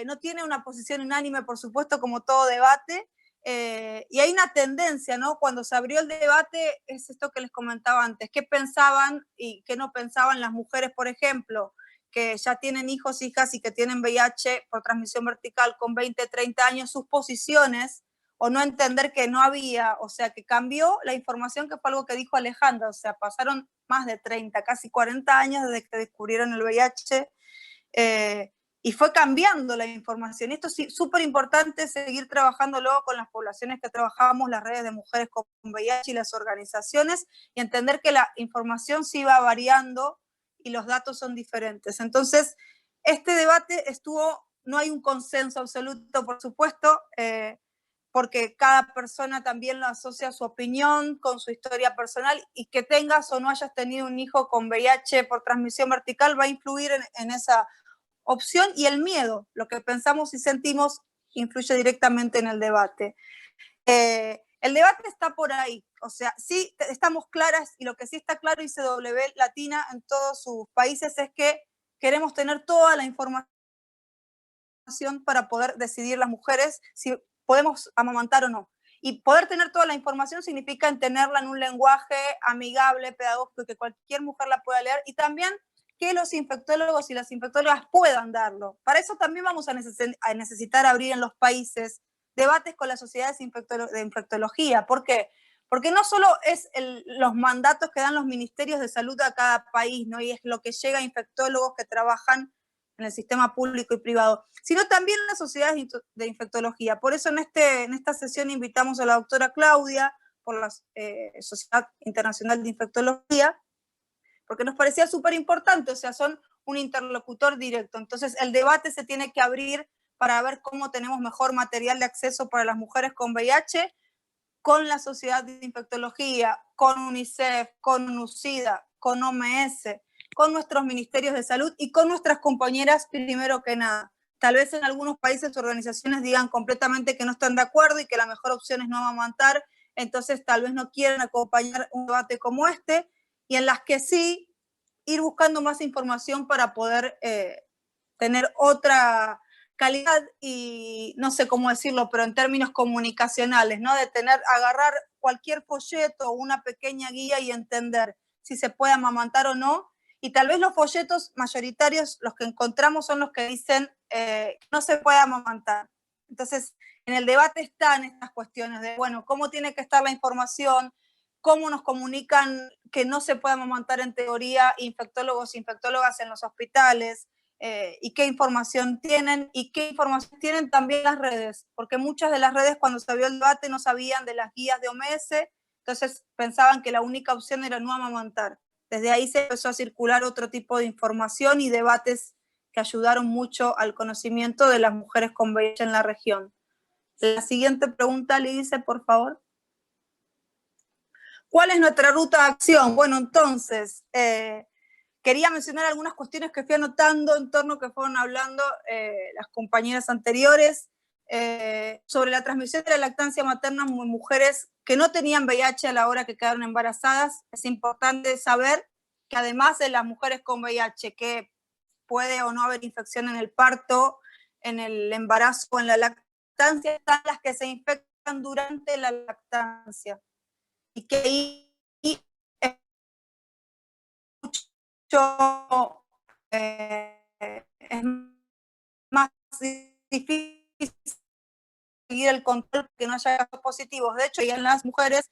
no tiene una posición unánime, por supuesto, como todo debate, y hay una tendencia, ¿no? Cuando se abrió el debate, es esto que les comentaba antes, qué pensaban y qué no pensaban las mujeres, por ejemplo, que ya tienen hijos, hijas y que tienen VIH por transmisión vertical con 20, 30 años, sus posiciones, o no entender que no había, o sea, que cambió la información, que fue algo que dijo Alejandra, o sea, pasaron más de 30, casi 40 años desde que descubrieron el VIH, y fue cambiando la información. Y esto es súper importante seguir trabajando luego con las poblaciones que trabajamos, las redes de mujeres con VIH y las organizaciones, y entender que la información sí va variando y los datos son diferentes. Entonces, este debate no hay un consenso absoluto, por supuesto, porque cada persona también lo asocia a su opinión, con su historia personal, y que tengas o no hayas tenido un hijo con VIH por transmisión vertical va a influir en esa opción, y el miedo, lo que pensamos y sentimos, influye directamente en el debate. El debate está por ahí, o sea, sí estamos claras, y lo que sí está claro ICW Latina en todos sus países es que queremos tener toda la información para poder decidir las mujeres si podemos amamantar o no. Y poder tener toda la información significa tenerla en un lenguaje amigable, pedagógico, que cualquier mujer la pueda leer, y también que los infectólogos y las infectólogas puedan darlo. Para eso también vamos a necesitar abrir en los países debates con las sociedades de infectología. ¿Por qué? Porque no solo es los mandatos que dan los ministerios de salud a cada país, ¿no? Y es lo que llega a infectólogos que trabajan en el sistema público y privado, sino también las sociedades de infectología. Por eso en esta sesión invitamos a la doctora Claudia, por la Sociedad Internacional de Infectología, porque nos parecía súper importante, o sea, son un interlocutor directo. Entonces, el debate se tiene que abrir para ver cómo tenemos mejor material de acceso para las mujeres con VIH, con la Sociedad de Infectología, con UNICEF, con UNUCIDA, con OMS, con nuestros ministerios de salud y con nuestras compañeras, primero que nada. Tal vez en algunos países o organizaciones digan completamente que no están de acuerdo y que la mejor opción es no amamantar, entonces tal vez no quieren acompañar un debate como este, y en las que sí, ir buscando más información para poder tener otra calidad, y no sé cómo decirlo, pero en términos comunicacionales, ¿no? De agarrar cualquier folleto o una pequeña guía y entender si se puede amamantar o no. Y tal vez los folletos mayoritarios, los que encontramos, son los que dicen no se puede amamantar. Entonces, en el debate están estas cuestiones de, bueno, cómo tiene que estar la información, cómo nos comunican que no se puede amamantar en teoría infectólogos e infectólogas en los hospitales, y qué información tienen, y qué información tienen también las redes, porque muchas de las redes cuando se abrió el debate no sabían de las guías de OMS, entonces pensaban que la única opción era no amamantar. Desde ahí se empezó a circular otro tipo de información y debates que ayudaron mucho al conocimiento de las mujeres con VIH en la región. La siguiente pregunta, Lidice, por favor. ¿Cuál es nuestra ruta de acción? Bueno, entonces, quería mencionar algunas cuestiones que fui anotando en torno que fueron hablando las compañeras anteriores sobre la transmisión de la lactancia materna en mujeres que no tenían VIH a la hora que quedaron embarazadas. Es importante saber que además de las mujeres con VIH, que puede o no haber infección en el parto, en el embarazo o en la lactancia, están las que se infectan durante la lactancia. Y que ahí es mucho, es más difícil seguir el control, que no haya casos positivos. De hecho, y en las mujeres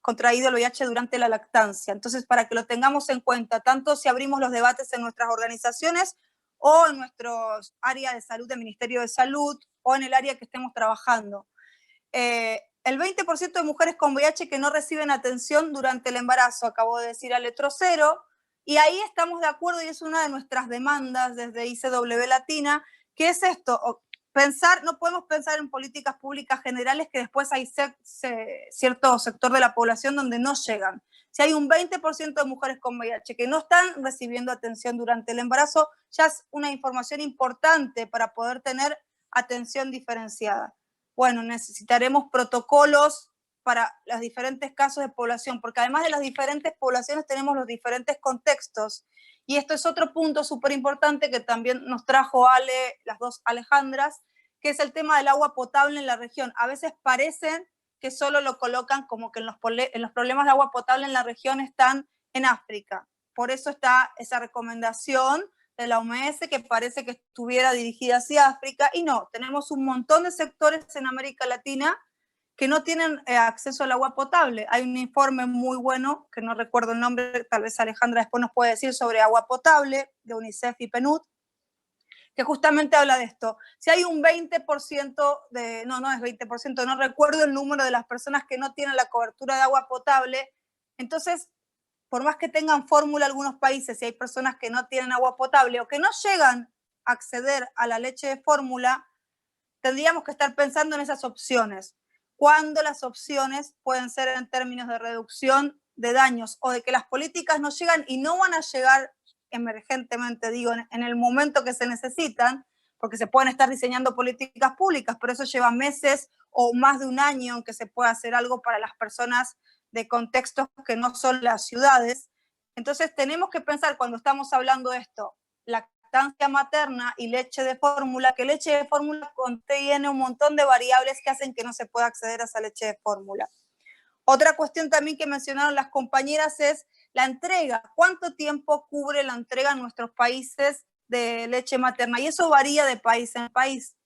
contraído el VIH durante la lactancia. Entonces, para que lo tengamos en cuenta, tanto si abrimos los debates en nuestras organizaciones o en nuestros áreas de salud del Ministerio de Salud o en el área que estemos trabajando. El 20% de mujeres con VIH que no reciben atención durante el embarazo, acabo de decir al letrero 0, y ahí estamos de acuerdo y es una de nuestras demandas desde ICW Latina, que es esto, no podemos pensar en políticas públicas generales que después hay cierto sector de la población donde no llegan. Si hay un 20% de mujeres con VIH que no están recibiendo atención durante el embarazo, ya es una información importante para poder tener atención diferenciada. Bueno, necesitaremos protocolos para los diferentes casos de población, porque además de las diferentes poblaciones tenemos los diferentes contextos. Y esto es otro punto súper importante que también nos trajo las dos Alejandras, que es el tema del agua potable en la región. A veces parecen que solo lo colocan como que en los problemas de agua potable en la región están en África. Por eso está esa recomendación de la OMS que parece que estuviera dirigida hacia África, y no, tenemos un montón de sectores en América Latina que no tienen acceso al agua potable. Hay un informe muy bueno, que no recuerdo el nombre, tal vez Alejandra después nos puede decir, sobre agua potable, de UNICEF y PNUD, que justamente habla de esto. Si hay un 20% no es 20%, no recuerdo el número de las personas que no tienen la cobertura de agua potable, entonces, por más que tengan fórmula algunos países, si hay personas que no tienen agua potable o que no llegan a acceder a la leche de fórmula, tendríamos que estar pensando en esas opciones. Cuando las opciones pueden ser en términos de reducción de daños o de que las políticas no llegan y no van a llegar emergentemente, digo, en el momento que se necesitan, porque se pueden estar diseñando políticas públicas, pero eso lleva meses o más de un año en que se pueda hacer algo para las personas de contextos que no son las ciudades. Entonces tenemos que pensar, cuando estamos hablando de esto, lactancia materna y leche de fórmula, que leche de fórmula contiene un montón de variables que hacen que no se pueda acceder a esa leche de fórmula. Otra cuestión también que mencionaron las compañeras es la entrega. ¿Cuánto tiempo cubre la entrega en nuestros países de leche materna? Y eso varía de país en país.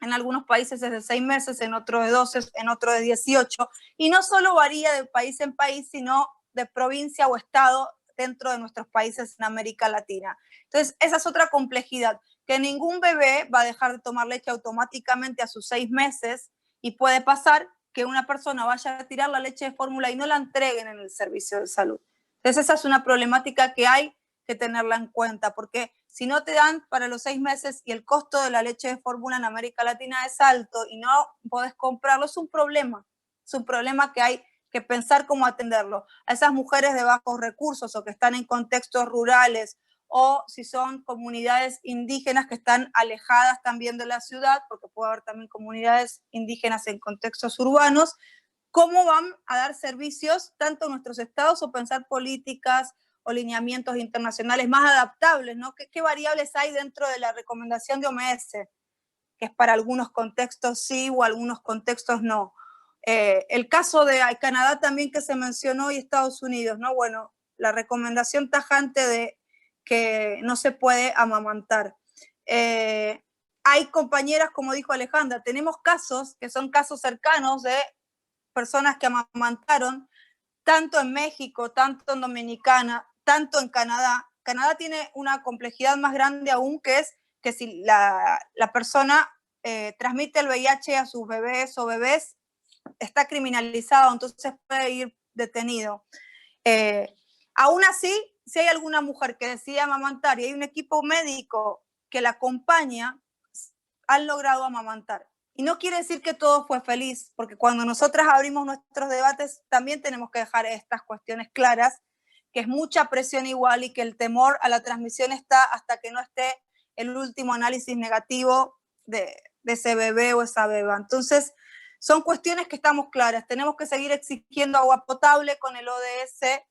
En algunos países es de 6 meses, en otros de 12, en otros de 18. Y no solo varía de país en país, sino de provincia o estado dentro de nuestros países en América Latina. Entonces, esa es otra complejidad, que ningún bebé va a dejar de tomar leche automáticamente a sus 6 meses y puede pasar que una persona vaya a tirar la leche de fórmula y no la entreguen en el servicio de salud. Entonces, esa es una problemática que hay que tenerla en cuenta, porque si no te dan para los 6 meses y el costo de la leche de fórmula en América Latina es alto y no podés comprarlo, es un problema que hay que pensar cómo atenderlo. A esas mujeres de bajos recursos o que están en contextos rurales, o si son comunidades indígenas que están alejadas también de la ciudad, porque puede haber también comunidades indígenas en contextos urbanos, ¿cómo van a dar servicios tanto en nuestros estados o pensar políticas o lineamientos internacionales más adaptables, ¿no? ¿Qué variables hay dentro de la recomendación de OMS? Que es para algunos contextos sí o algunos contextos no. El caso de Canadá también que se mencionó y Estados Unidos, ¿no? Bueno, la recomendación tajante de que no se puede amamantar. Hay compañeras, como dijo Alejandra, tenemos casos que son casos cercanos de personas que amamantaron, tanto en México, tanto en Dominicana, tanto en Canadá. Canadá tiene una complejidad más grande aún, que es que si la persona transmite el VIH a sus bebés o bebés, está criminalizado, entonces puede ir detenido. Aún así, si hay alguna mujer que decide amamantar y hay un equipo médico que la acompaña, han logrado amamantar. Y no quiere decir que todo fue feliz, porque cuando nosotras abrimos nuestros debates también tenemos que dejar estas cuestiones claras, que es mucha presión igual y que el temor a la transmisión está hasta que no esté el último análisis negativo de ese bebé o esa beba. Entonces, son cuestiones que estamos claras. Tenemos que seguir exigiendo agua potable con el ODS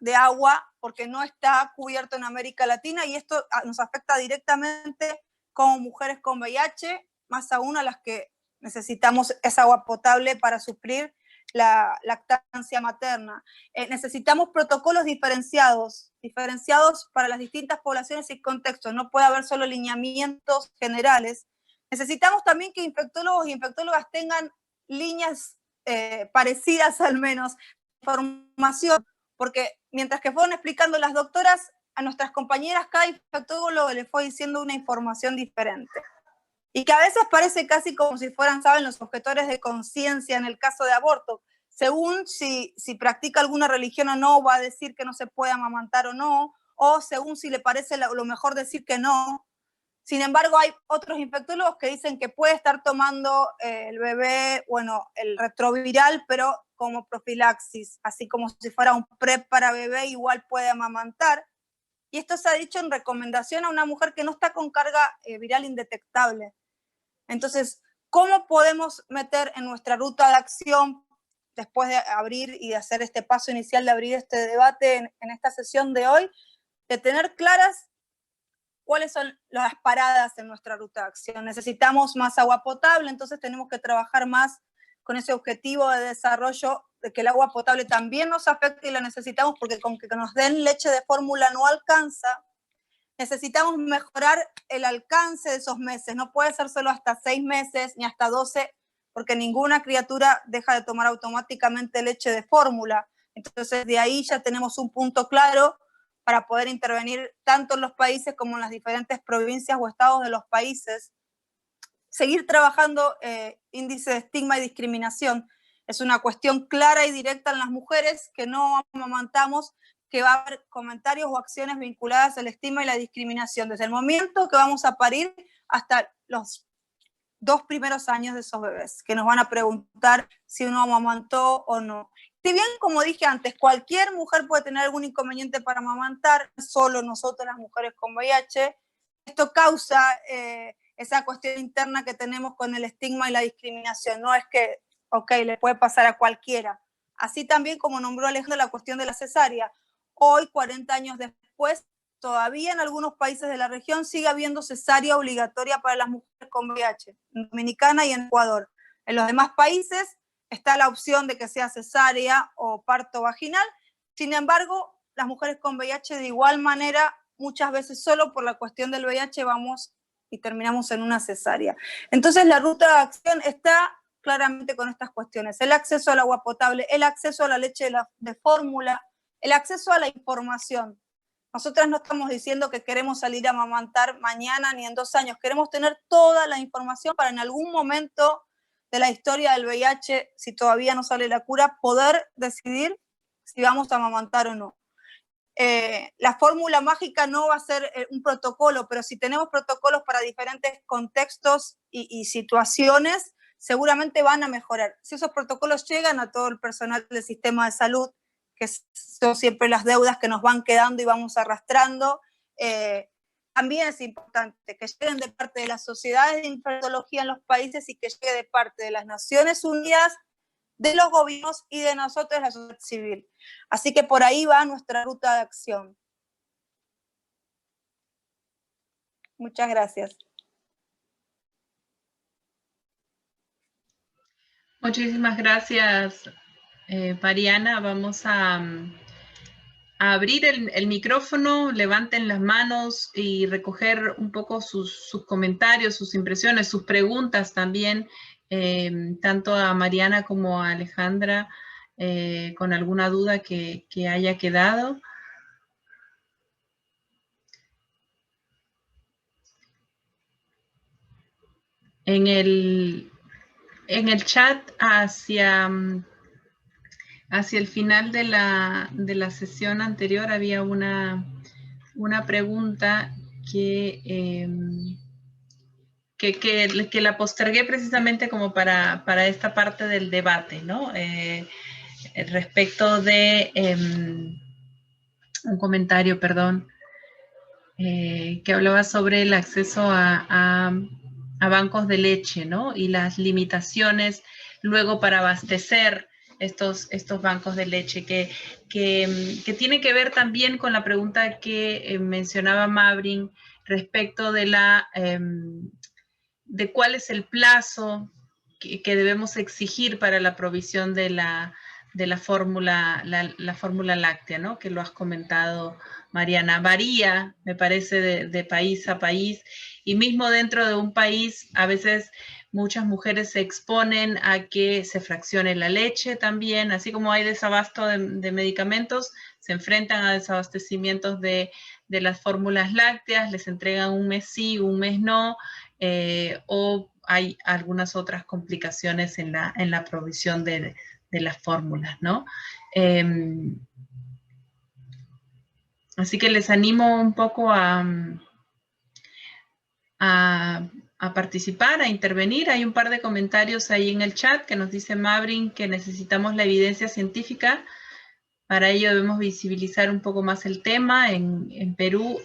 de agua, porque no está cubierto en América Latina y esto nos afecta directamente como mujeres con VIH, más aún a las que necesitamos esa agua potable para suplir la lactancia materna. Necesitamos protocolos diferenciados para las distintas poblaciones y contextos. No puede haber solo lineamientos generales. Necesitamos también que infectólogos y infectólogas tengan líneas parecidas al menos información, porque mientras que fueron explicando las doctoras, a nuestras compañeras cada infectólogo le fue diciendo una información diferente. Y que a veces parece casi como si fueran, ¿saben?, los objetores de conciencia en el caso de aborto. Según si practica alguna religión o no, va a decir que no se puede amamantar o no, o según si le parece lo mejor decir que no. Sin embargo, hay otros infectólogos que dicen que puede estar tomando el bebé, bueno, el retroviral, pero como profilaxis, así como si fuera un PrEP para bebé, igual puede amamantar. Y esto se ha dicho en recomendación a una mujer que no está con carga viral indetectable. Entonces, ¿cómo podemos meter en nuestra ruta de acción, después de abrir y de hacer este paso inicial de abrir este debate en esta sesión de hoy, de tener claras cuáles son las paradas en nuestra ruta de acción? Necesitamos más agua potable, entonces tenemos que trabajar más con ese objetivo de desarrollo, de que el agua potable también nos afecte y la necesitamos, porque con que nos den leche de fórmula no alcanza. Necesitamos mejorar el alcance de esos meses. No puede ser solo hasta 6 meses ni hasta 12, porque ninguna criatura deja de tomar automáticamente leche de fórmula. Entonces, de ahí ya tenemos un punto claro para poder intervenir tanto en los países como en las diferentes provincias o estados de los países. Seguir trabajando índice de estigma y discriminación. Es una cuestión clara y directa en las mujeres que no amamantamos, que va a haber comentarios o acciones vinculadas al estigma y la discriminación, desde el momento que vamos a parir hasta los 2 primeros años de esos bebés, que nos van a preguntar si uno amamantó o no. Si bien, como dije antes, cualquier mujer puede tener algún inconveniente para amamantar, solo nosotros las mujeres con VIH, esto causa esa cuestión interna que tenemos con el estigma y la discriminación. No es que, ok, le puede pasar a cualquiera. Así también como nombró Alejandro la cuestión de la cesárea. Hoy, 40 años después, todavía en algunos países de la región sigue habiendo cesárea obligatoria para las mujeres con VIH, en Dominicana y en Ecuador. En los demás países está la opción de que sea cesárea o parto vaginal. Sin embargo, las mujeres con VIH de igual manera, muchas veces solo por la cuestión del VIH vamos y terminamos en una cesárea. Entonces la ruta de acción está claramente con estas cuestiones: el acceso al agua potable, el acceso a la leche de fórmula, el acceso a la información. Nosotras no estamos diciendo que queremos salir a amamantar mañana ni en 2 años, queremos tener toda la información para en algún momento de la historia del VIH, si todavía no sale la cura, poder decidir si vamos a amamantar o no. La fórmula mágica no va a ser un protocolo, pero si tenemos protocolos para diferentes contextos y situaciones, seguramente van a mejorar. Si esos protocolos llegan a todo el personal del sistema de salud, que son siempre las deudas que nos van quedando y vamos arrastrando, también es importante que lleguen de parte de las sociedades de infectología en los países y que llegue de parte de las Naciones Unidas, de los gobiernos y de nosotros, la sociedad civil. Así que por ahí va nuestra ruta de acción. Muchas gracias. Muchísimas gracias, Mariana. Vamos a abrir el micrófono, levanten las manos y recoger un poco sus comentarios, sus impresiones, sus preguntas también, tanto a Mariana como a Alejandra, con alguna duda que haya quedado. En el chat hacia el final de la sesión anterior había una pregunta que la postergué precisamente como para esta parte del debate, ¿no? Respecto de un comentario, perdón, que hablaba sobre el acceso a bancos de leche, ¿no? Y las limitaciones luego para abastecer estos bancos de leche, que tiene que ver también con la pregunta que mencionaba Mavrin respecto de de cuál es el plazo que debemos exigir para la provisión de la fórmula láctea, ¿no? Que lo has comentado, Mariana. Varía, me parece, de país a país, y mismo dentro de un país a veces Muchas mujeres se exponen a que se fraccione la leche también, así como hay desabasto de medicamentos, se enfrentan a desabastecimientos de las fórmulas lácteas, les entregan un mes sí, un mes no, o hay algunas otras complicaciones en la provisión de las fórmulas, ¿no? Así que les animo un poco a participar, a intervenir. Hay un par de comentarios ahí en el chat que nos dice Mavrin que necesitamos la evidencia científica. Para ello debemos visibilizar un poco más el tema. En Perú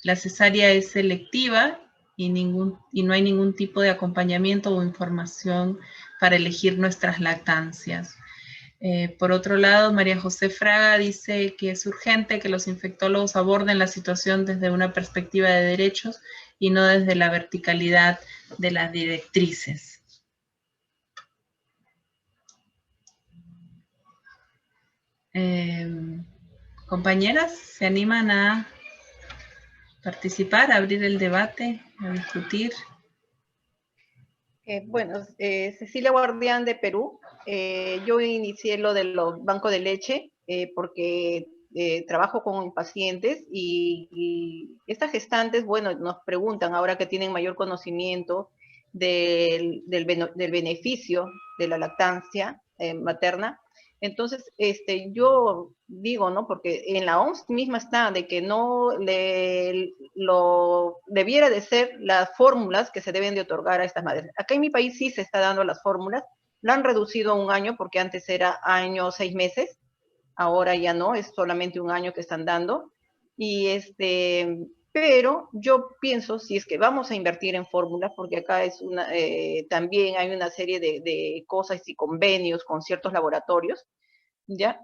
la cesárea es selectiva y no hay ningún tipo de acompañamiento o información para elegir nuestras lactancias. Por otro lado, María José Fraga dice que es urgente que los infectólogos aborden la situación desde una perspectiva de derechos y no desde la verticalidad de las directrices. Compañeras, ¿se animan a participar, a abrir el debate, a discutir? Bueno, Cecilia Guardián de Perú. Yo inicié lo de los bancos de leche porque trabajo con pacientes y estas gestantes, bueno, nos preguntan ahora que tienen mayor conocimiento del beneficio de la lactancia materna. Entonces, yo digo, ¿no? Porque en la OMS misma está de que no lo debiera de ser las fórmulas que se deben de otorgar a estas madres. Acá en mi país sí se está dando las fórmulas, lo han reducido a 1 año porque antes era año 6 meses, ahora ya no, es solamente 1 año que están dando. Y pero yo pienso, si es que vamos a invertir en fórmulas, porque acá es también hay una serie de cosas y convenios con ciertos laboratorios, ¿ya?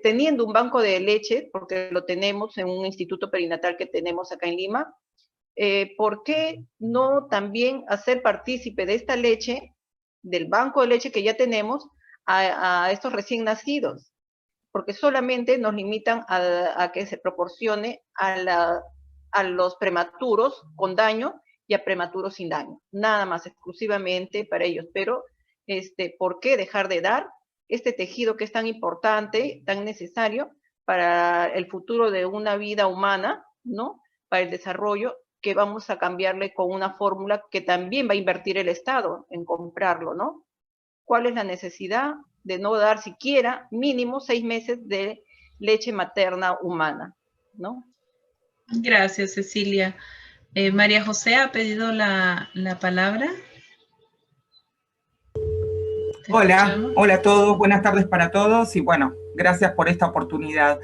Teniendo un banco de leche, porque lo tenemos en un instituto perinatal que tenemos acá en Lima, ¿por qué no también hacer partícipe de esta leche, del banco de leche que ya tenemos, a estos recién nacidos? Porque solamente nos limitan a que se proporcione a los prematuros con daño y a prematuros sin daño. Nada más, exclusivamente para ellos. Pero, ¿por qué dejar de dar este tejido que es tan importante, tan necesario para el futuro de una vida humana, ¿no? Para el desarrollo, que vamos a cambiarle con una fórmula que también va a invertir el Estado en comprarlo, ¿no? ¿Cuál es la necesidad de no dar siquiera mínimo 6 meses de leche materna humana, ¿no? Gracias, Cecilia. María José ha pedido la palabra. Hola, hola a todos, buenas tardes para todos y bueno, gracias por esta oportunidad.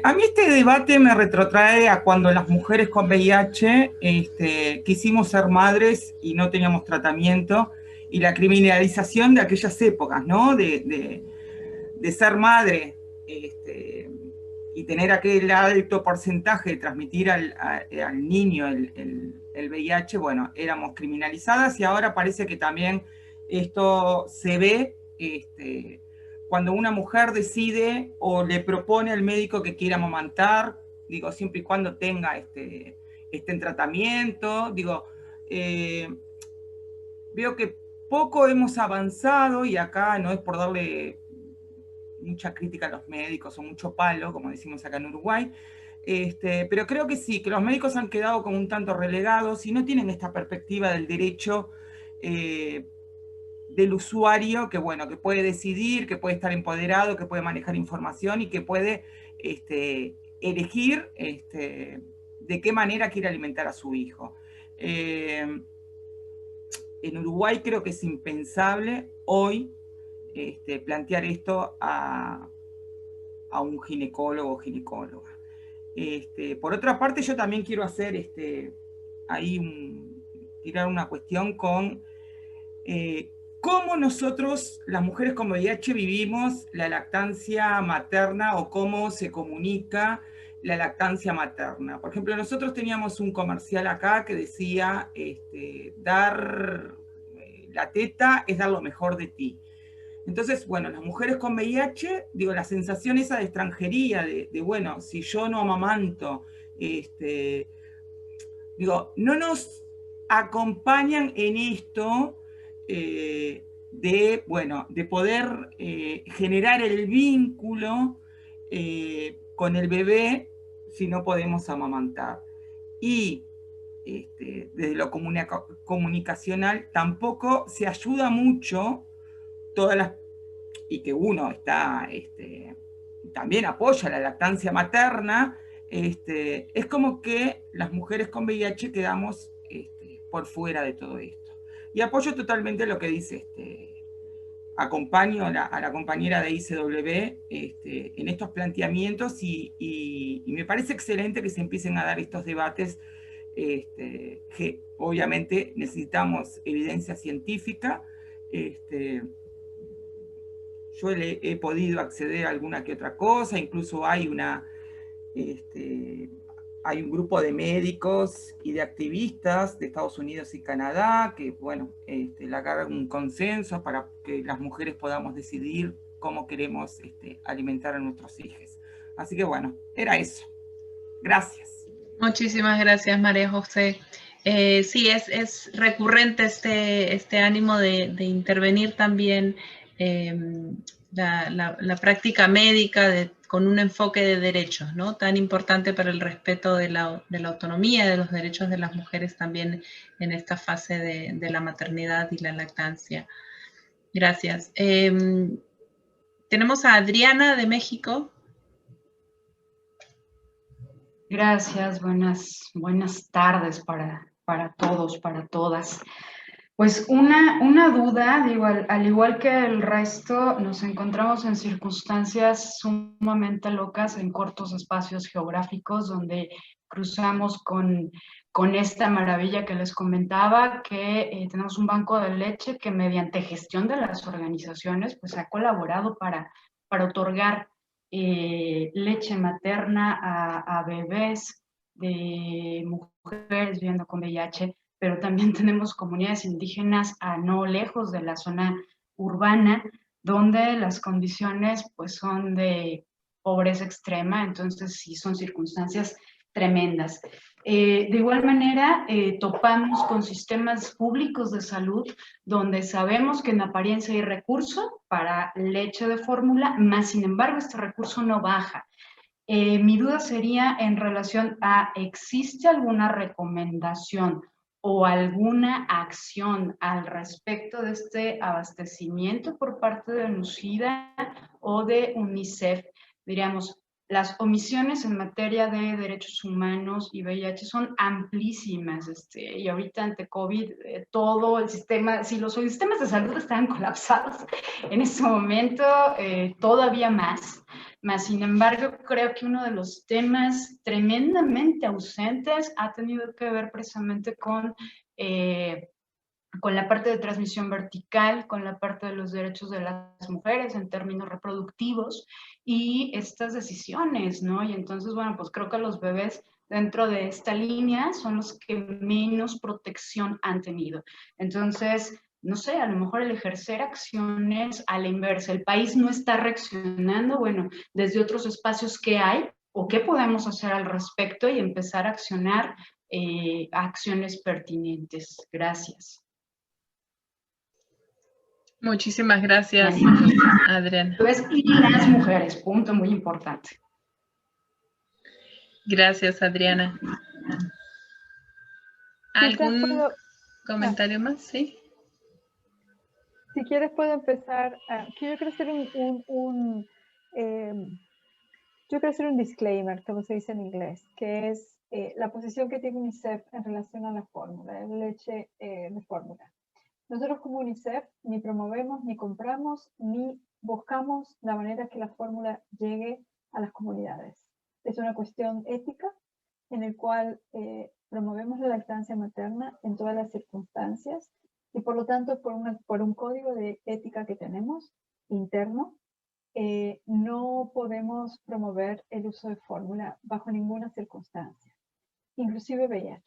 A mí este debate me retrotrae a cuando las mujeres con VIH quisimos ser madres y no teníamos tratamiento, y la criminalización de aquellas épocas, ¿no? De ser madre y tener aquel alto porcentaje de transmitir al niño el VIH, bueno, éramos criminalizadas y ahora parece que también esto se ve cuando una mujer decide o le propone al médico que quiera amamantar, digo, siempre y cuando tenga esté en tratamiento, digo, veo que poco hemos avanzado y acá no es por darle mucha crítica a los médicos o mucho palo, como decimos acá en Uruguay, pero creo que sí, que los médicos han quedado como un tanto relegados y no tienen esta perspectiva del derecho del usuario, que bueno, que puede decidir, que puede estar empoderado, que puede manejar información y que puede elegir de qué manera quiere alimentar a su hijo. En Uruguay creo que es impensable hoy plantear esto a un ginecólogo o ginecóloga. Por otra parte, yo también quiero hacer tirar una cuestión con cómo nosotros, las mujeres con VIH, vivimos la lactancia materna o cómo se comunica la lactancia materna. Por ejemplo, nosotros teníamos un comercial acá que decía, dar la teta es dar lo mejor de ti. Entonces, bueno, las mujeres con VIH, digo, la sensación esa de extranjería, de bueno, si yo no amamanto, digo, no nos acompañan en esto de poder generar el vínculo con el bebé si no podemos amamantar. Y desde lo comunicacional tampoco se ayuda mucho y que uno está también apoya la lactancia materna, es como que las mujeres con VIH quedamos por fuera de todo esto. Y apoyo totalmente lo que dice, acompaño a la compañera de ICW en estos planteamientos y me parece excelente que se empiecen a dar estos debates, que obviamente necesitamos evidencia científica. Yo he podido acceder a alguna que otra cosa, incluso hay un grupo de médicos y de activistas de Estados Unidos y Canadá que, bueno, logran un consenso para que las mujeres podamos decidir cómo queremos alimentar a nuestros hijos. Así que, bueno, era eso. Gracias. Muchísimas gracias, María José. Sí, es recurrente este ánimo de intervenir también la práctica médica con un enfoque de derechos, ¿no? Tan importante para el respeto de la autonomía, de los derechos de las mujeres también en esta fase de la maternidad y la lactancia. Gracias. Tenemos a Adriana de México. Gracias, buenas tardes para todos, para todas. Pues una duda, digo, al igual que el resto, nos encontramos en circunstancias sumamente locas en cortos espacios geográficos donde cruzamos con esta maravilla que les comentaba, que tenemos un banco de leche que mediante gestión de las organizaciones pues ha colaborado para otorgar leche materna a bebés de mujeres viviendo con VIH, pero también tenemos comunidades indígenas a no lejos de la zona urbana, donde las condiciones pues son de pobreza extrema, entonces sí son circunstancias tremendas. De igual manera, topamos con sistemas públicos de salud donde sabemos que en apariencia hay recurso para leche de fórmula, más sin embargo este recurso no baja. Mi duda sería en relación a, ¿existe alguna recomendación o alguna acción al respecto de este abastecimiento por parte de NUCIDA o de UNICEF? Diríamos, las omisiones en materia de derechos humanos y VIH son amplísimas, y ahorita ante COVID todo el sistema, si los sistemas de salud estaban colapsados en este momento, todavía más. Sin embargo, creo que uno de los temas tremendamente ausentes ha tenido que ver precisamente con la parte de transmisión vertical, con la parte de los derechos de las mujeres en términos reproductivos y estas decisiones, ¿no? Y entonces, bueno, pues creo que los bebés dentro de esta línea son los que menos protección han tenido. Entonces, no sé, a lo mejor el ejercer acciones a la inversa, el país no está reaccionando, bueno, desde otros espacios que hay o qué podemos hacer al respecto y empezar a accionar acciones pertinentes. Gracias. Muchísimas gracias, Adriana. Y las mujeres, punto muy importante. Gracias, Adriana. ¿Algún comentario más? Sí. Si quieres puedo empezar. Quiero hacer un disclaimer, como se dice en inglés, que es la posición que tiene UNICEF en relación a la fórmula, de leche de fórmula. Nosotros como UNICEF ni promovemos, ni compramos, ni buscamos la manera que la fórmula llegue a las comunidades. Es una cuestión ética en el cual promovemos la lactancia materna en todas las circunstancias y por lo tanto por un código de ética que tenemos interno, no podemos promover el uso de fórmula bajo ninguna circunstancia, inclusive VIH.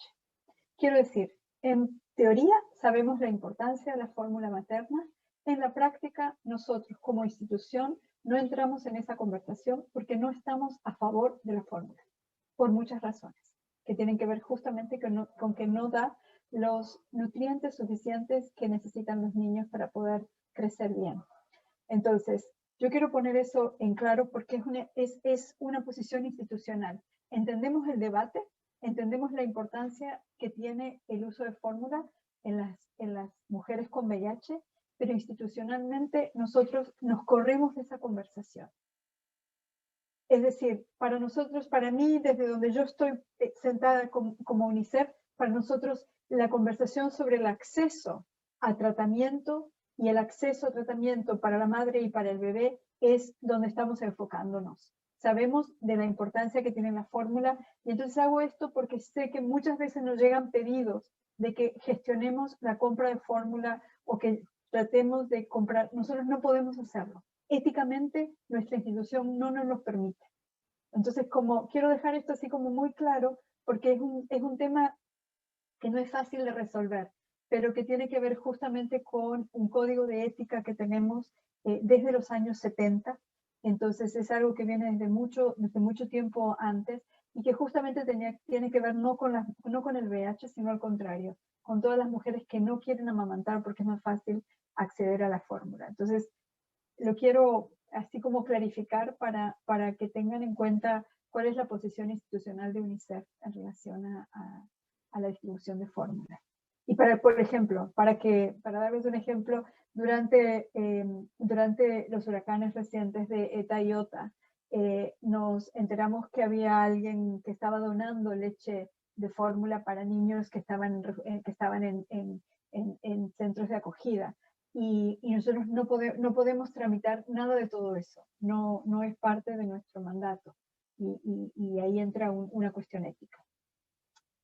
Quiero decir, en teoría sabemos la importancia de la fórmula materna. En la práctica, nosotros como institución no entramos en esa conversación porque no estamos a favor de la fórmula, por muchas razones, que tienen que ver justamente con que no da los nutrientes suficientes que necesitan los niños para poder crecer bien. Entonces, yo quiero poner eso en claro porque es una posición institucional. Entendemos el debate, entendemos la importancia que tiene el uso de fórmula en las mujeres con VIH, pero institucionalmente nosotros nos corremos de esa conversación. Es decir, para nosotros, para mí, desde donde yo estoy sentada como UNICEF, para nosotros la conversación sobre el acceso a tratamiento y el acceso a tratamiento para la madre y para el bebé es donde estamos enfocándonos. Sabemos de la importancia que tiene la fórmula y entonces hago esto porque sé que muchas veces nos llegan pedidos de que gestionemos la compra de fórmula o que tratemos de comprar. Nosotros no podemos hacerlo. Éticamente, nuestra institución no nos lo permite. Entonces, como quiero dejar esto así como muy claro, porque es un tema que no es fácil de resolver, pero que tiene que ver justamente con un código de ética que tenemos desde los años 70. Entonces, es algo que viene desde mucho tiempo antes y que justamente tiene que ver no con el VIH, sino al contrario, con todas las mujeres que no quieren amamantar porque es más fácil acceder a la fórmula. Entonces, lo quiero así como clarificar para que tengan en cuenta cuál es la posición institucional de UNICEF en relación a la distribución de fórmulas. Y por ejemplo, para darles un ejemplo, durante los huracanes recientes de Eta y Ota, nos enteramos que había alguien que estaba donando leche de fórmula para niños que estaban en centros de acogida. Y nosotros no podemos tramitar nada de todo eso, no es parte de nuestro mandato. Y ahí entra una cuestión ética.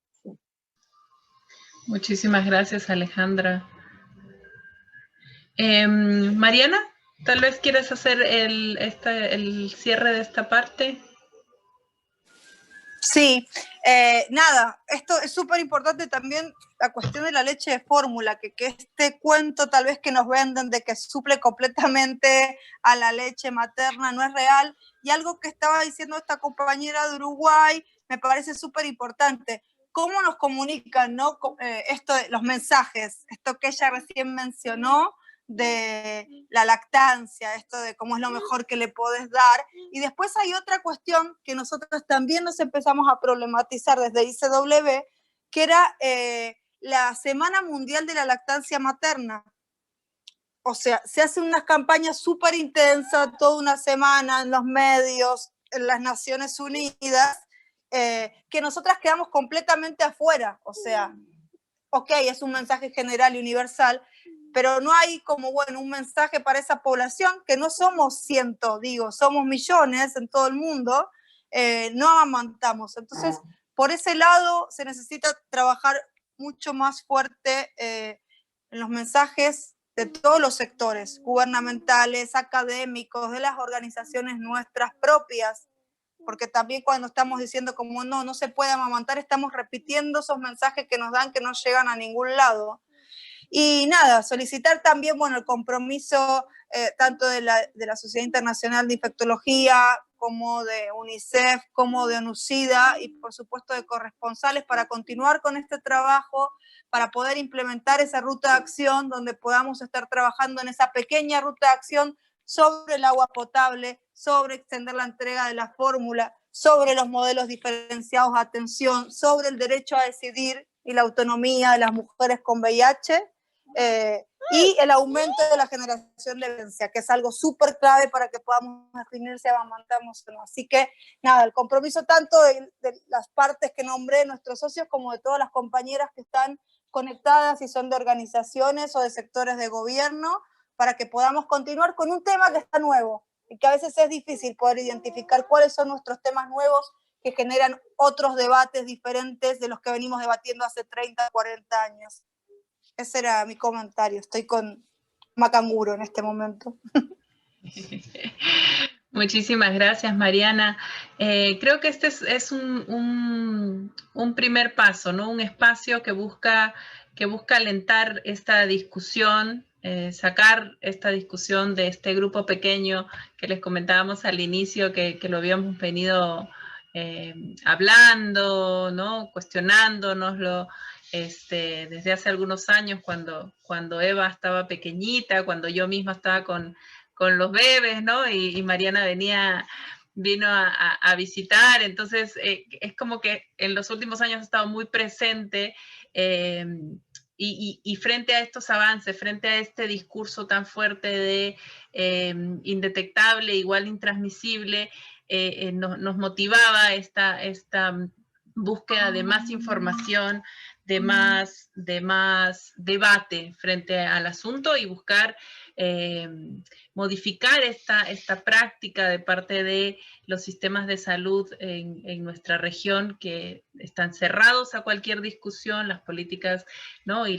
Sí. Muchísimas gracias, Alejandra. Mariana, tal vez quieres hacer el cierre de esta parte. Sí, nada, esto es súper importante también, la cuestión de la leche de fórmula, que este cuento tal vez que nos venden de que suple completamente a la leche materna no es real, y algo que estaba diciendo esta compañera de Uruguay me parece súper importante. ¿Cómo nos comunican, no? Los mensajes, esto que ella recién mencionó, de la lactancia, esto de cómo es lo mejor que le podés dar. Y después hay otra cuestión que nosotros también nos empezamos a problematizar desde ICW, que era la Semana Mundial de la Lactancia Materna. O sea, se hace unas campañas súper intensas, toda una semana en los medios, en las Naciones Unidas, que nosotras quedamos completamente afuera. O sea, ok, es un mensaje general y universal, pero no hay como, bueno, un mensaje para esa población, que no somos cientos, somos millones en todo el mundo, no amamantamos. Entonces, por ese lado se necesita trabajar mucho más fuerte en los mensajes de todos los sectores, gubernamentales, académicos, de las organizaciones nuestras propias, porque también cuando estamos diciendo como no se puede amamantar, estamos repitiendo esos mensajes que nos dan que no llegan a ningún lado. Y nada, solicitar también, bueno, el compromiso tanto de la Sociedad Internacional de Infectología, como de UNICEF, como de ONU-SIDA, y por supuesto de corresponsales para continuar con este trabajo, para poder implementar esa ruta de acción, donde podamos estar trabajando en esa pequeña ruta de acción sobre el agua potable, sobre extender la entrega de la fórmula, sobre los modelos diferenciados de atención, sobre el derecho a decidir y la autonomía de las mujeres con VIH, y el aumento de la generación de evidencia, que es algo súper clave para que podamos definir si amamantamos o no. Así que, nada, el compromiso tanto de las partes que nombré, nuestros socios, como de todas las compañeras que están conectadas y son de organizaciones o de sectores de gobierno, para que podamos continuar con un tema que está nuevo y que a veces es difícil poder identificar cuáles son nuestros temas nuevos que generan otros debates diferentes de los que venimos debatiendo hace 30, 40 años. Ese era mi comentario. Estoy con Macanguro en este momento. Muchísimas gracias, Mariana. Creo que este es un primer paso, ¿no? Un espacio que busca alentar esta discusión, sacar esta discusión de este grupo pequeño que les comentábamos al inicio, que lo habíamos venido hablando, ¿no? Cuestionándonoslo. desde hace algunos años, cuando Eva estaba pequeñita, cuando yo misma estaba con los bebés, ¿no? Y Mariana vino a visitar, entonces es como que en los últimos años ha estado muy presente, y frente a estos avances, frente a este discurso tan fuerte de indetectable, igual intransmisible, nos motivaba esta búsqueda de más información, de más debate frente al asunto y buscar modificar esta práctica de parte de los sistemas de salud en nuestra región, que están cerrados a cualquier discusión, las políticas, ¿no? Y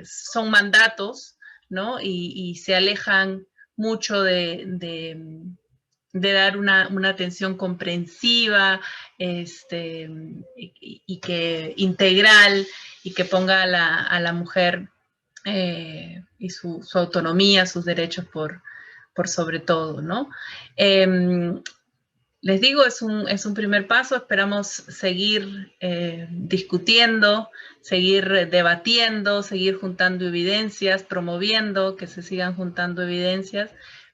son mandatos, ¿no? Y se alejan mucho de dar una atención comprensiva, y que integral, y que ponga a la mujer y su autonomía, sus derechos por sobre todo, ¿no? Les digo, es un primer paso, esperamos seguir discutiendo, seguir debatiendo, seguir juntando evidencias, promoviendo que se sigan juntando evidencias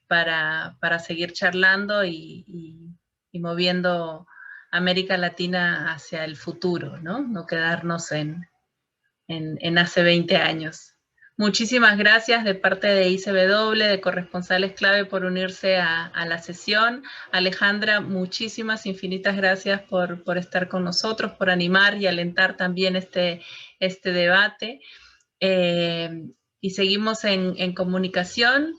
para seguir charlando y moviendo América Latina hacia el futuro, ¿no? No quedarnos en hace 20 años. Muchísimas gracias de parte de ICW, de Corresponsales Clave, por unirse a la sesión. Alejandra, muchísimas, infinitas gracias por estar con nosotros, por animar y alentar también este debate. Y seguimos en comunicación.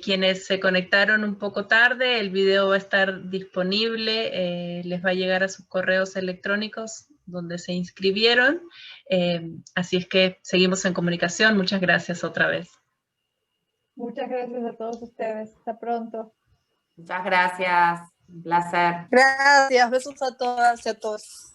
Quienes se conectaron un poco tarde, el video va a estar disponible, les va a llegar a sus correos electrónicos donde se inscribieron. Así es que seguimos en comunicación. Muchas gracias otra vez. Muchas gracias a todos ustedes. Hasta pronto. Muchas gracias. Un placer. Gracias. Besos a todas y a todos.